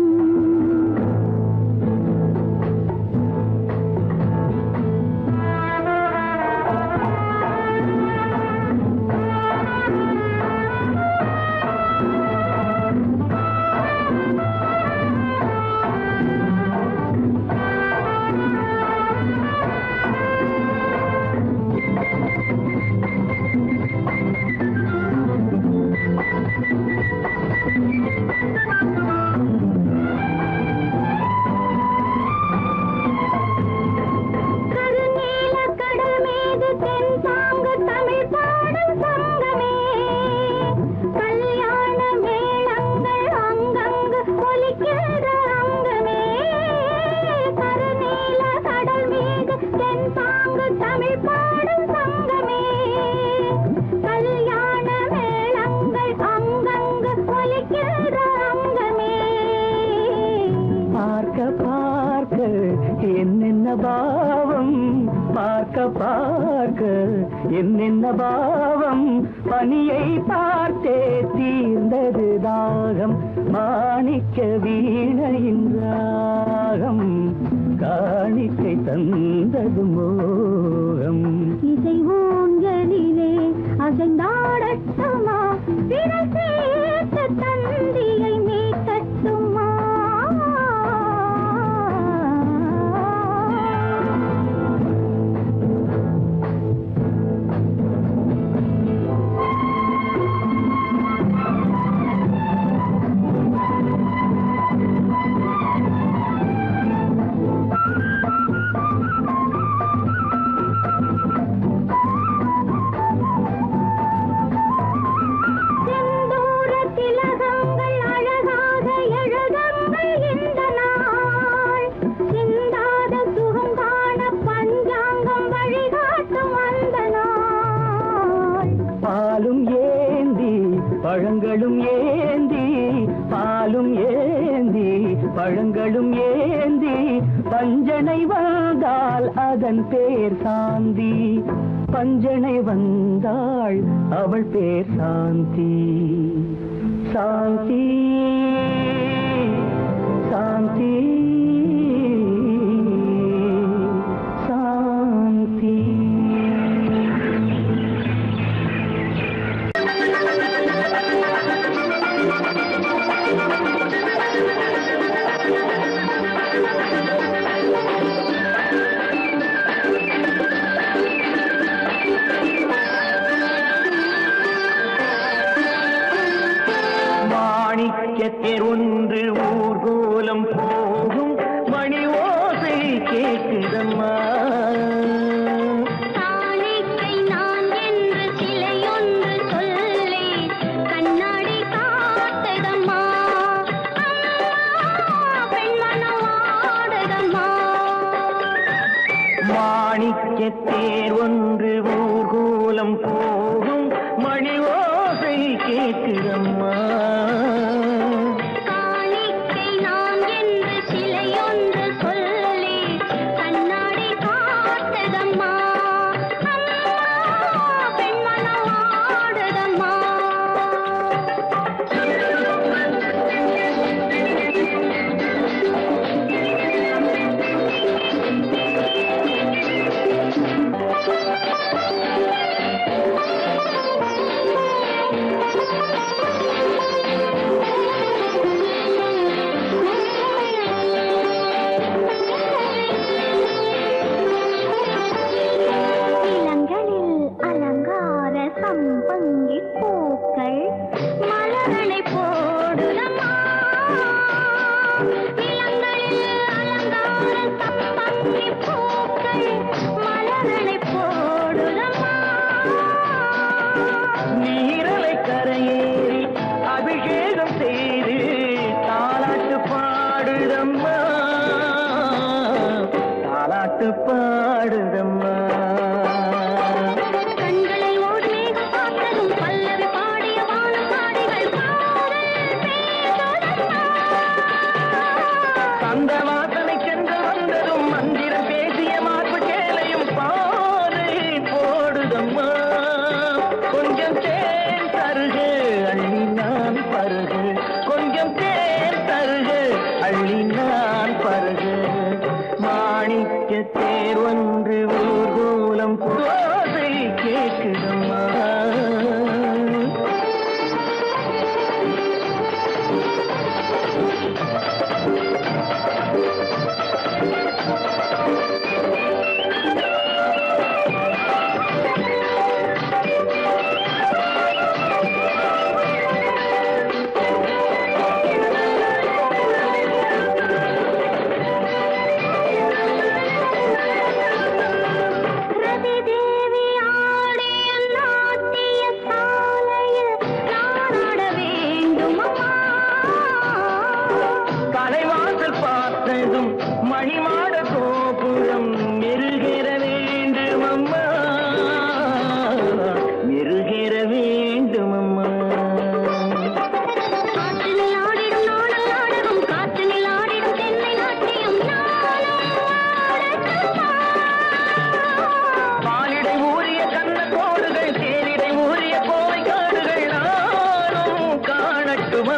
பார்க்க பார்க்க என்னென்ன பாவம், பார்க்க பார்க்க என்னென்ன பாவம், பனியை பார்த்தே தீர்ந்தது தாகம், மாணிக்க வீணையின் ராகம், காணிக்கை தந்தது மோகம். இசை ஊஞ்சலிலே அசைந்தாடட்டுமா, விரல் சேர்த்து தந்தியை மீட்டட்டுமா. பாலும் ஏந்தி பழங்களும் ஏந்தி, பாலும் ஏந்தி பழங்களும் ஏந்தி, பஞ்சனை வந்தால் அதன் பேர் சாந்தி, பஞ்சனை வந்தாள் அவள் பேர் சாந்தி. சாந்தி சாந்தி சாந்தி. மாணிக்கத்தேர் ஒன்று ஊர்கோலம் போகும், மணி ஓசை கேட்குதம்மா. காணிக்கை நான் என்று சிலையொன்று சொல்லே, கண்ணாடி காட்டுதம்மா. பெண்மனவாடுதம்மா. மாணிக்கத்தேர் ஒன்று ஊர்கோலம் போகும், மணி ஓசை கேட்குதம்மா. காணிக்கை நான் என்று சிலையொன்று சொல்லே, கண்ணாடி காட்டுதம்மா. பெண்மனவாடுதம்மா. இளங்களில் அலங்கார சம்பங்கி பூக்கள் மலரனை போடுதம்மா. இளங்களில் அலங்கார சம்பங்கி பூக்கள் மலரனை போடுதம்மா. நீரலை கரையேறி அபிஷேகம் செய்து தாலாட்டு பாடுதம்மா, தாலாட்டு பாடுதம்மா. கண்களில் ஓடி மேகம் பார்த்ததும் பல்லவி பாடிய வானம் பாடிகள் காதல் பேசுதம்மா. அந்த வாசனை சென்று வந்ததும் மந்திரம் பேசிய மார்பு சேலையும் பாதை போடுதம்மா. கொஞ்சம் தேன் தருகு அள்ளி நான் பருகு, கொஞ்சம் தேன் தருகு அள்ளி நான் பருகு. மாணிக்க தேர் ஒன்று ஊர்கோலம் போதை கேட்குதம்மா. ரதி தேவி ஆடிய நாட்டிய சாலையில் நான் ஆட வேண்டுமம்மா. தலைவாசல் பார்த்ததும் மணிமாட கோபுரம் மெருகேற வேண்டும் அம்மா, மெருகேற வேண்டும் அம்மா. காற்றினில் ஆடிடும் நாடல் நாடகம், காற்றினில் ஆடிடும் தென்னை நாட்டியம். வேண்டுமா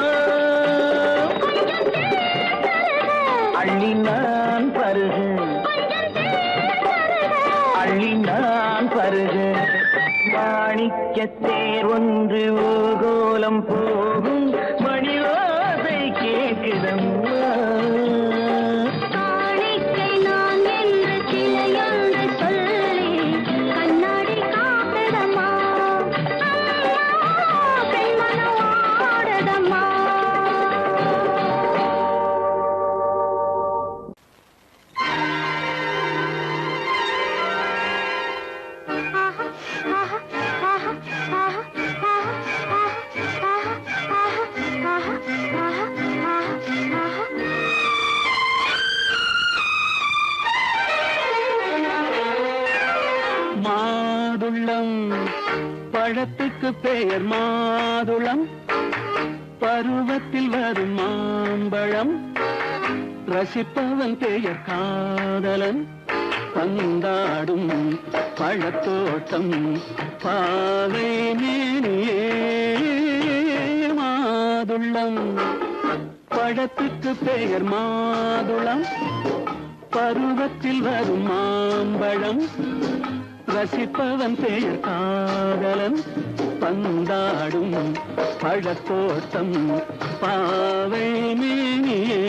அள்ளி நான் பருகு அள்ளி நான் பருகு மாணிக்கத்தேர் ஒன்று ஊர்கோலம் போகும் மணிவாசை கேட்குதம்மா காணிக்கை நான் என்று சிலையொன்று சொல்லி கண்ணாடி காட்டுதம்மா பெண்மனம் ஆடுதம்மா மாதுளம் பழத்துக்கு பெயர் மாதுளம் பருவத்தில் வரும் மாம்பழம் ரசிப்பவன் பெயர் காதலன் பந்தாடும் பழத்தோட்டம் பாவை மேனியே மாதுளம் பழத்துக்கு பெயர் மாதுளம் பருவத்தில் வரும் மாம்பழம் ரசிப்பவன் பெயர் காதலன் பந்தாடும் பழத்தோட்டம் பாவை மேனியே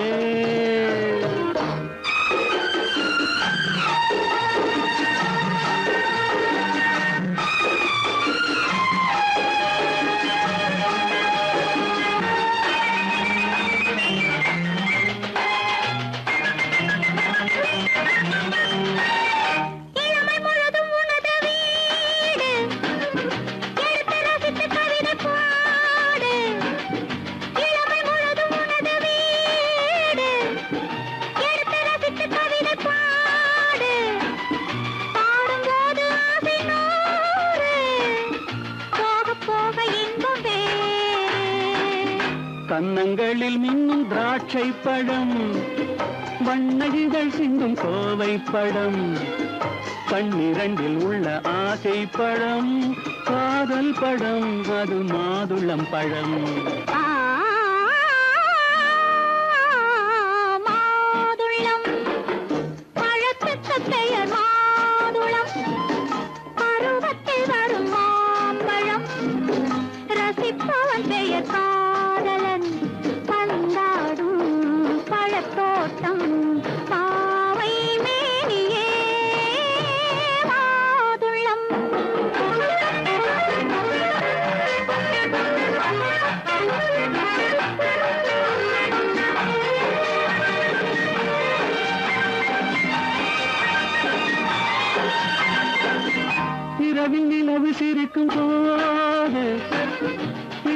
கன்னங்களில் மின்னும் திராட்சை பழம் வண்ணகிகள் சிந்தும் கோவை பழம் கண்ணிரண்டில் உள்ள ஆசை பழம் காதல் பழம் அது மாதுளம் பழம் மாதுளம் பழத்துக்கு பெயர் மாதுளம் பருவத்தில் வரும் மாம்பழம் ரசிப்பவன் பெயர் காதலன் பந்தாடும் பழத்தோட்டம் பாவை மேனியே மாதுளம் இரவில் நிலவு சிரிக்கும் போது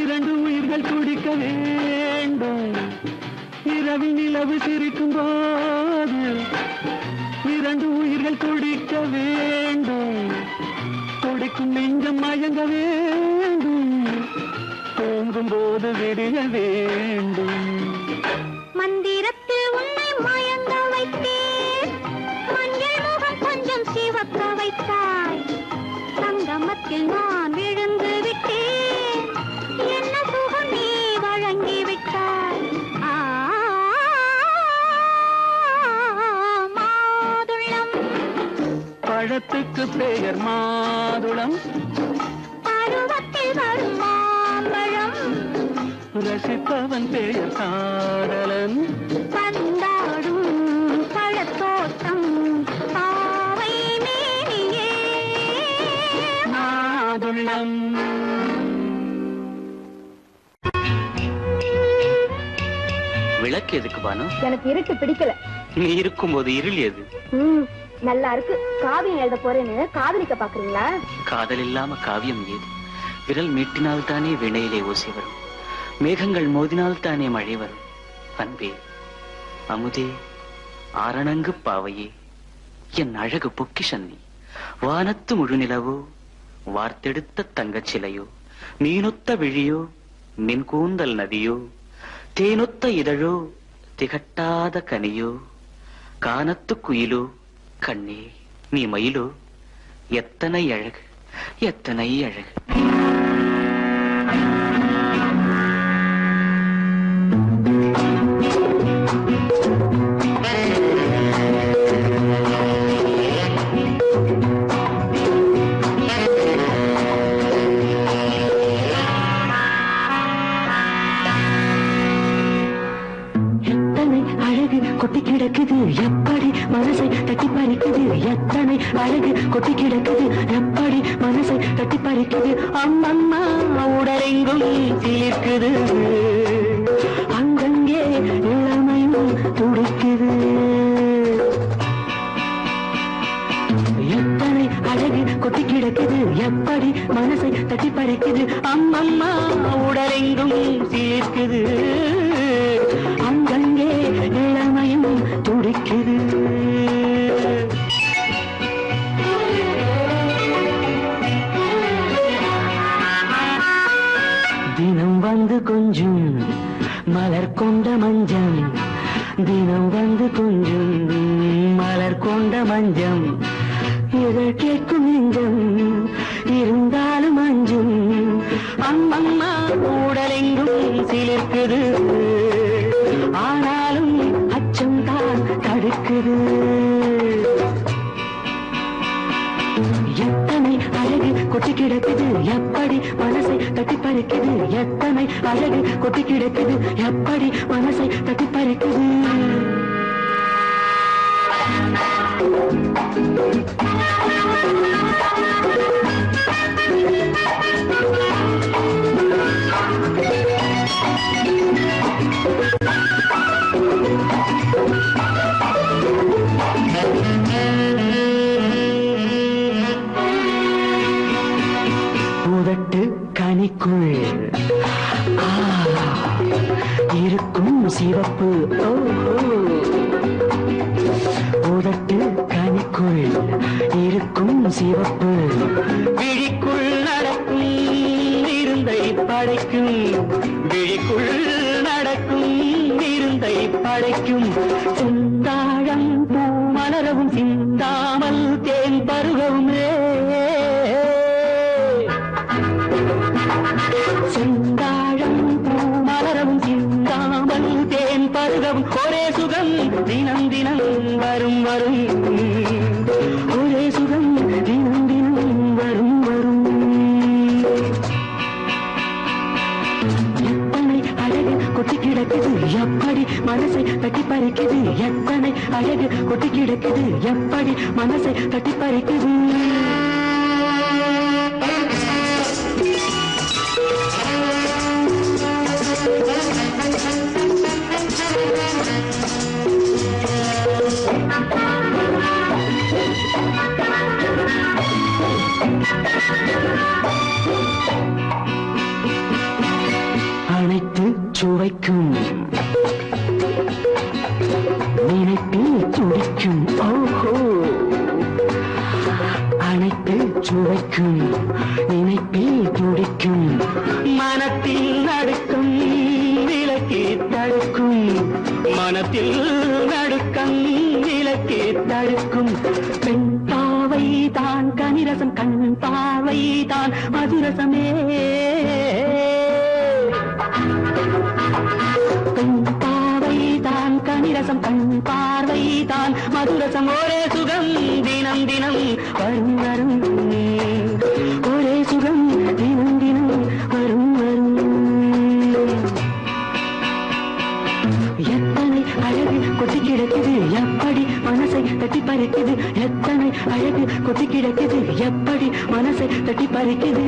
இரண்டு உயிர்கள் துடிக்க வேண்டும் இரவில் நிலவு சிரிக்கும் போது இரண்டு உயிர்கள் துடிக்க வேண்டும் துடிக்கும் நெஞ்சம் மயங்க வேண்டும் தூங்கும் போது விடிய வேண்டும் மந்திரத்தில் உன்னை மயங்க வைத்தேன் மஞ்சள் முகம் கொஞ்சம் சிவக்க வைத்தாய் சங்கமத்தில் நான் விழுந்து விட்டேன் என்ன சுகம் நீ வழங்கி விட்டாய் மாதுளம் பழத்துக்கு பெயர் மாதுளம் பருவத்தில் வரும் மாம்பழம் ரசிப்பவன் பெயர் காதலன் பந்தாடும் பழத்தோட்டம் பாவை மேனியே மாதுளம் விளக்கு எதுக்கு பானு? எனக்கு இருட்டு பிடிக்கல. நீ இருக்கும்போது இருள் எது? நல்லா இருக்கு. காவியம் எழுத போறேன்னு காதலிக்க பாக்குறீங்களா? காதல் இல்லாம காவியம் ஏது? விரல் மீட்டினால் தானே வினையிலே ஓசை வரும், மேகங்கள் மோதினால் தானே மழை வரும். அன்பே, அமுதே, ஆரணங்கு பாவையே, என் அழகு பொக்கிஷன்னி, வானத்து முழுநிலவோ, வார்த்தெடுத்த தங்கச் சிலையோ, மீனொத்த விழியோ, மின் கூந்தல் நதியோ, தேனொத்த இதழோ, திகட்டாத கனியோ, கானத்து குயிலோ, கண்ணே நீ மயிலோ, எத்தனை அழகு, எத்தனை அழகு. கிடக்குது எப்படி மனசை தட்டி பறிக்குது எத்தனை அழகு கொட்டி கிடக்குது எப்படி மனசை தட்டி பறிக்குது அம்மம்மா உடலெங்கும் சிலிர்க்குது அங்கங்கே இளமையும் துடிக்குது எத்தனை அழகு கொட்டி கிடக்குது எப்படி மனசை தட்டி பறிக்குது அம்மம்மா உடலெங்கும் சிலிர்க்குது அங்கங்கே இளமையும் துடிக்குது தினம் வந்து கொஞ்சம் மலர் கொண்ட மஞ்சம் தினம் வந்து கொஞ்சம் மலர் கொண்ட மஞ்சம் இதழ் கேட்கும் நெஞ்சம் இருந்தாலும் அஞ்சும் அம்மம்மா உடலெங்கும் சிலிர்க்குது ஆனாலும் அச்சம் தான் தடுக்குது எத்தனை அழகு கொட்டி கிடக்குது எப்படி மனசை தட்டி பறிக்குது எத்தனை அழகு கொட்டி கிடக்குது எப்படி மனசை தட்டி பறிக்குது உதட்டு கனிக்குள் இருக்கும் சிவப்பு உதட்டு கனிக்குள் இருக்கும் சிவப்பு விழிக்குள் நடக்கும் இருந்தை படைக்கும் விழிக்குள் நடக்கும் இருந்தை படைக்கும் சிந்தாழம் பூ மலரவும் சிந்தாமல் தேன் பருகவும் சிந்தாழம் பூ மலரவும் சிந்தாமல் தேன் பருகவும் ஒரே சுகம் தினம் தினம் வரும் வரும் ஒரே சுகம் தினம் தினம் வரும் வரும் எத்தனை அழகு கொட்டி கிடக்குது எப்படி மனசை தட்டி பறிக்குது எத்தனை அழகு கொட்டி கிடக்குது எப்படி மனசை தட்டி பறிக்குது அனைத்து சுவைக்கும் நினைப்பில் துடிக்கும் ஓஹோ அனைத்து சுவைக்கும் நினைப்பில் துடிக்கும் மனத்தில் நடுக்கும் விலக்கி தடுக்கும் மனத்தில் நடுக்கம் விலக்கி தடுக்கும் பெண் பாவை தான் கனிரசம் கண் பாவை தான் மதுரசமே பெண் பாவை தான் கனிரசம் கண் பார்வை தான் மதுரசம் ஒரே சுகம் தினம் தினம் வரும் வரும் ஒரே சுகம் தினம் தினம் வரும் வரும் எத்தனை அழகு கொட்டி கிடக்குது எப்படி மனசை தட்டி பறிக்குது எத்தனை அழகு கொட்டி கிடக்குது எப்படி மனசை தட்டி பறிக்குது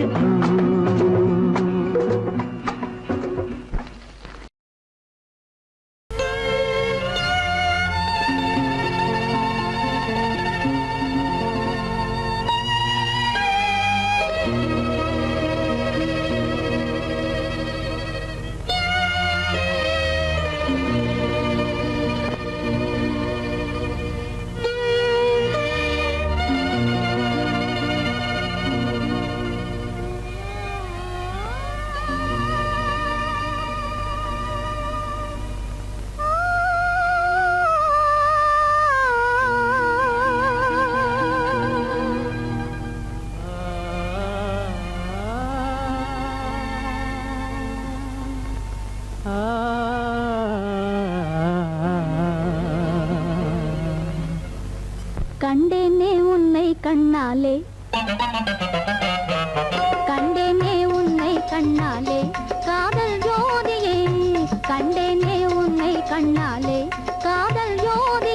கண்டேனே உன்னை கண்ணாலே கண்டேனே உன்னை கண்ணாலே காதல் ஜோதியே கண்டேனே உன்னை கண்ணாலே காதல் ஜோதி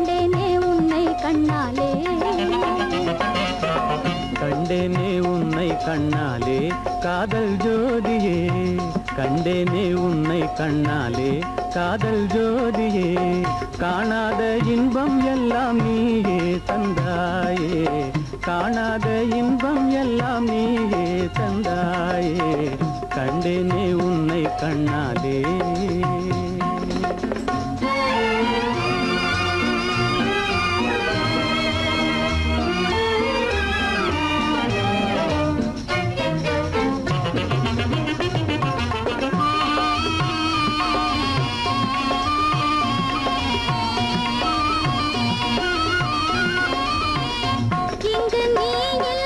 கண்டேனே உன்னை கண்ணாலே கண்டேனே உன்னை கண்ணாலே காதல் ஜோதியே கண்டேனே உன்னை கண்ணாலே காதல் ஜோதியே காணாத இன்பம் எல்லாம் நீயே தந்தாயே காணாத இன்பம் எல்லாம் நீயே தந்தாயே கண்டேனே உன்னை கண்ணாலே இங்கு நீ இல்லை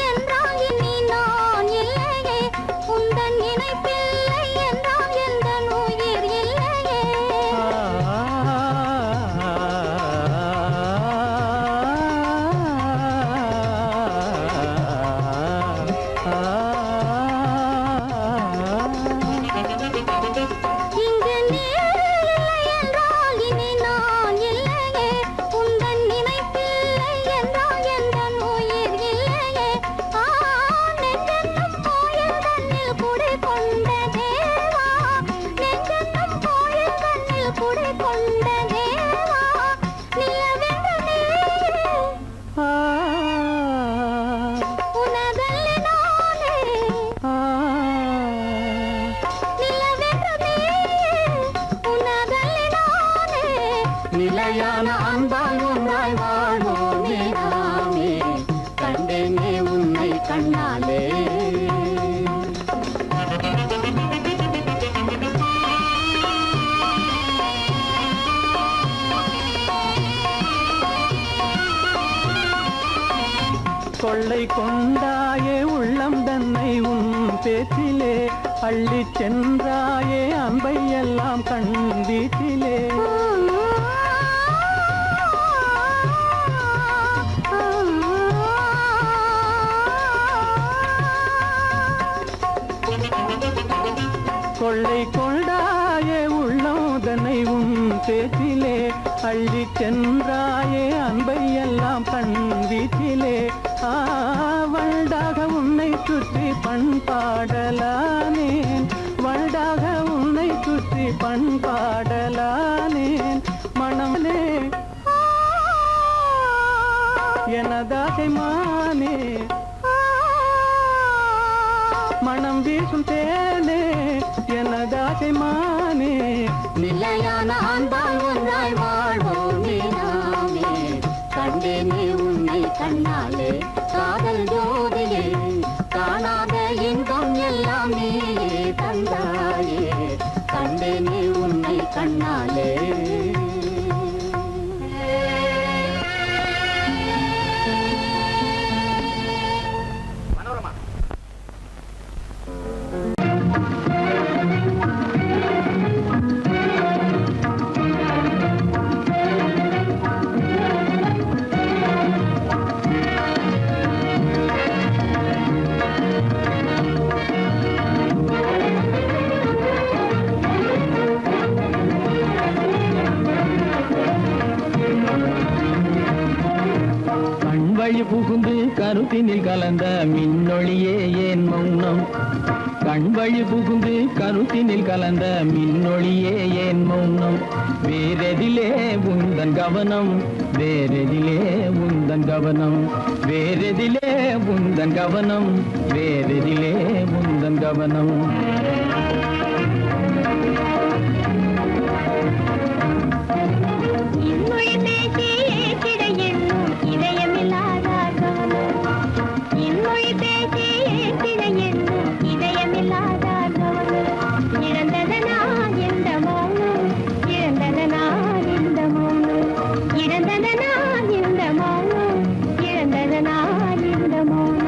என்றால் இனி நான் இல்லையே உந்தன் நினைப்பில்லை என்றால் எந்த உயிர் இல்லையே இங்கு நீ இல்லை என்றால் இனி நான் இல்லையே உந்தன் நினைப்பில்லை என்றால் எந்த உயிர் இல்லையே நெஞ்சென்னும் கோயில் தன்னில் குடி கொண்ட தேவா நெஞ்சென்னும் கோயில் தன்னில் குடி கொண்ட தேவா நிலவென்று நீ உனதல்லி நானே நிலவென்று நீ உனதல்லி நானே நிலையான அன்பால் ஒன்றாய் வாழ்வோமே நாமே கண்டேனே உன்னை கண்ணாலே கொள்ளை கொண்டாயே உள்ளம் தன்னை உன் பேச்சிலே அள்ளிச் சென்றாயே அன்பை எல்லாம் கண் வீட்டிலே கொள்ளை கொண்டாயே உள்ளம் தன்னை உன் பேச்சிலே அள்ளிச் சென்றாயே அன்பை எல்லாம் கண் வீட்டிலே வண்டாக உன்னை சுற்றி பண்பாடலானேன் வண்டாக உன்னை சுற்றி பண்பாடலானேன் மனமே எனதாகை மானே மனம் வீசும் தேனே எனதாகை மானே நிலையான அன்பால் ஒன்றாய் வாழ்வோமே நாமே கண்டேனே உன்னை கண்ணாலே காதல் ஜோதியே காணாத இன்பம் எல்லாம் நீயே தந்தாயே கண்டேனே உன்னை கண்ணாலே மனோரமா கண்வழி புகுந்து கருத்தினில் கலந்த மின்னொளியே ஏன் மௌனம் கண்வழி புகுந்து கருத்தினில் கலந்த மின்னொளியே ஏன் மௌனம் வேறெதிலே உந்தன் கவனம் வேறெதிலே உந்தன் கவனம் வேறெதிலே உந்தன் கவனம் வேறெதிலே உந்தன் கவனம் இன்மொழி பேசி ஏற்றிட எண்ணும் இதயமில்லாதார் கவனம் இன்மொழி பேசி ஏற்றிட எண்ணும் இதயமில்லாதார் கவனம் இழந்ததனா இந்த மௌனம் இழந்ததனா இந்த மௌனம் இழந்ததனா இந்த மௌனம் இழந்ததனா இந்த மௌனம்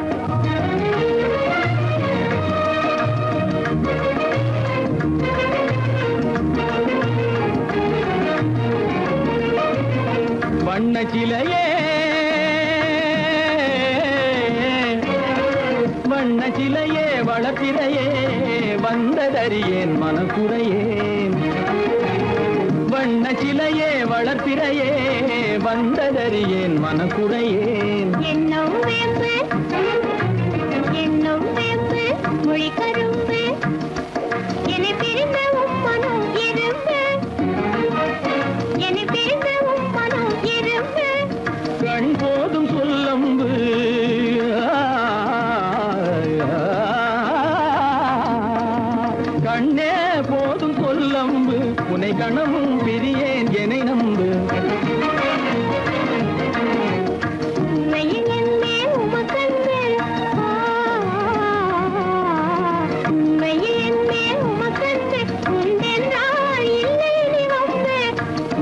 வண்ண சிலையே வண்ண சிலையே வளப்பிறையே வந்ததறியேன் மனக்குறையேன் வண்ண சிலையே வளர்ப்பிறையே வந்ததறியேன் மனக்குறையேன். என்னும் வேம்பு மொழி கரும்பு என்னை பிரிந்த உம்மனும் இரும்பு என்னை பிரிந்த உம்மனும் இரும்பு கண் போதும் சொல்லம்பு கண்ணே போதும் சொல்லம்பு உனை கணமும் பிரியேன் என்னை நம்பு. உண்மையில் என்னே உமக்கன்று உண்மையில் என்னே உமக்கன்று உண்டென்றால் இல்லை நீ வம்பு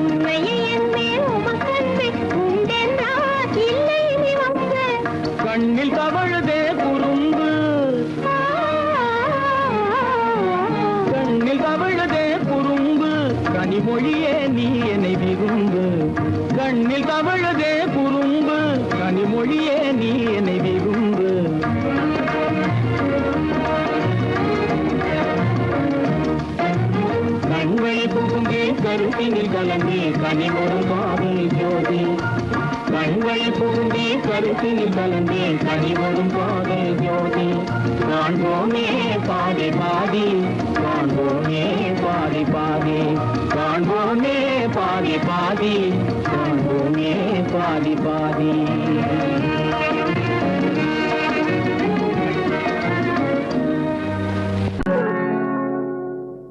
உண்மையில் என்னே உமக்கன்று உண்டென்றால் இல்லை நீ வம்பு கண்ணில் தவழுதே குறும்பு கண்ணில் தவழுதே குறும்பு கனிமொழியே நீ என்னை விரும்பு. கண்ணில் தவழுதே குறும்பு கனிமொழியே நீ என்னை விரும்பு. கண்வழி புகுந்தே கருத்தினில் கலந்தே கனிமொரு காதல் ஜோதி. கண்வழி புகுந்தே கருத்தினில் கலந்தே கனிமொரும் காதல் ஜோதி. காண்போமே பாதி பாதி காண்போமே பாதி பாதி காண்போமே பாதி பாதி காண்போமே பாதி பாதி.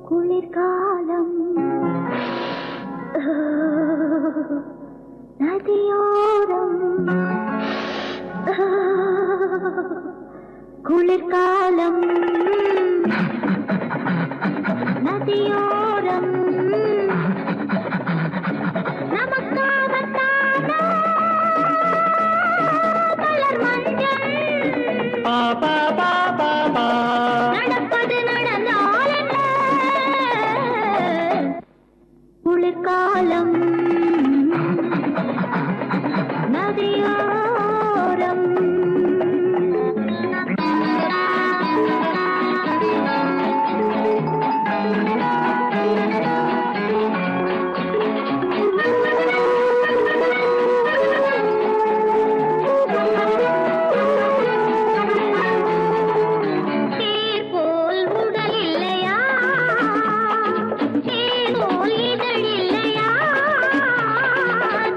குளிர்காலம் நதியோரம் குளிர்காலம் நதியோரம் நமக்காகத்தானா மலர் மஞ்சள் பாபா பாபா பா நடப்பது நடந்தால் என்ன? குளிர்காலம் நதியோரம் தேர் போல் உடல் இல்லையா தேர் போல் இதழ் இல்லையா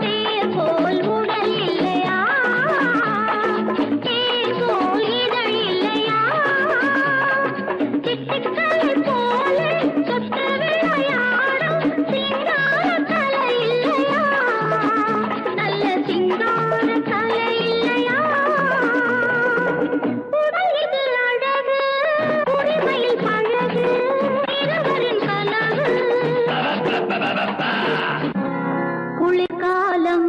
தேர் போல் உடல் இல்லையா தேர் போல் இதழ் இல்லையா சிட்டுக்களை போல சொட்டு விளையாடும் சிங்கார கலை இல்லையா நல்ல சிங்கார கலை இல்லையா உடல் இது அழகு உரிமையில் பழகு இருவரின் கனவு குளிர்காலம்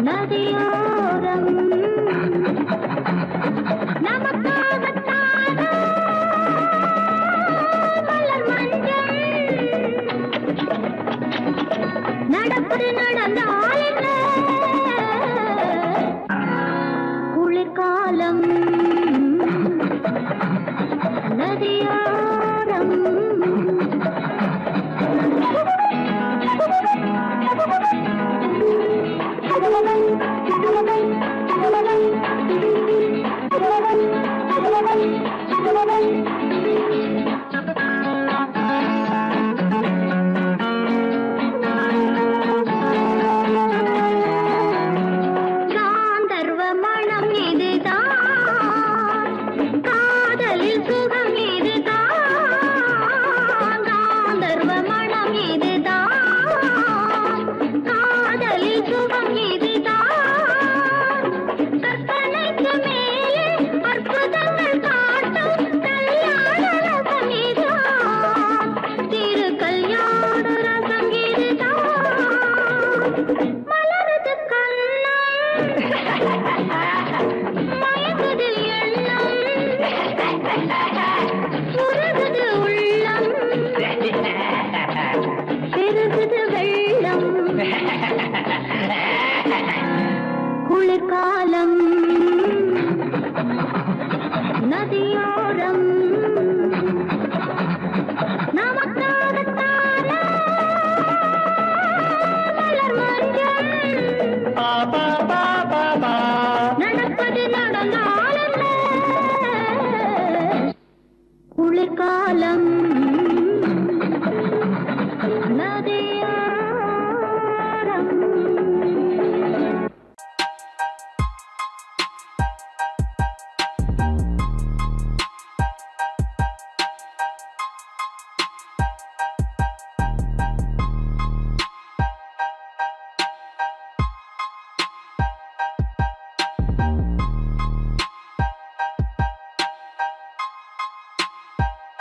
நதியோரம் நமக்காகத்தானா மலர் மஞ்சள் நடப்பது நடந்தால் என்ன? குளிர்காலம் நதியோரம் காந்தர்வ மனம் இதுதான் காதலில் சுகம் இதுதான் காந்தர்வ மனம் இதுதான் காதலில் சுகம் இதுதான் கற்பனைக்கு மேலே அற்புதங்கள் காட்டும் கல்யாண ரசம் இதுதான் திரு கல்யாண ரசம் இதுதான் மலரது கண்ணம் மயங்குது எண்ணம் உருகுது உள்ளம் பெருகுது வெள்ளம் குளிர்காலம் நதியோரம் நமக்காக நடப்பது நடந்தாலும் குளிர்காலம் நதே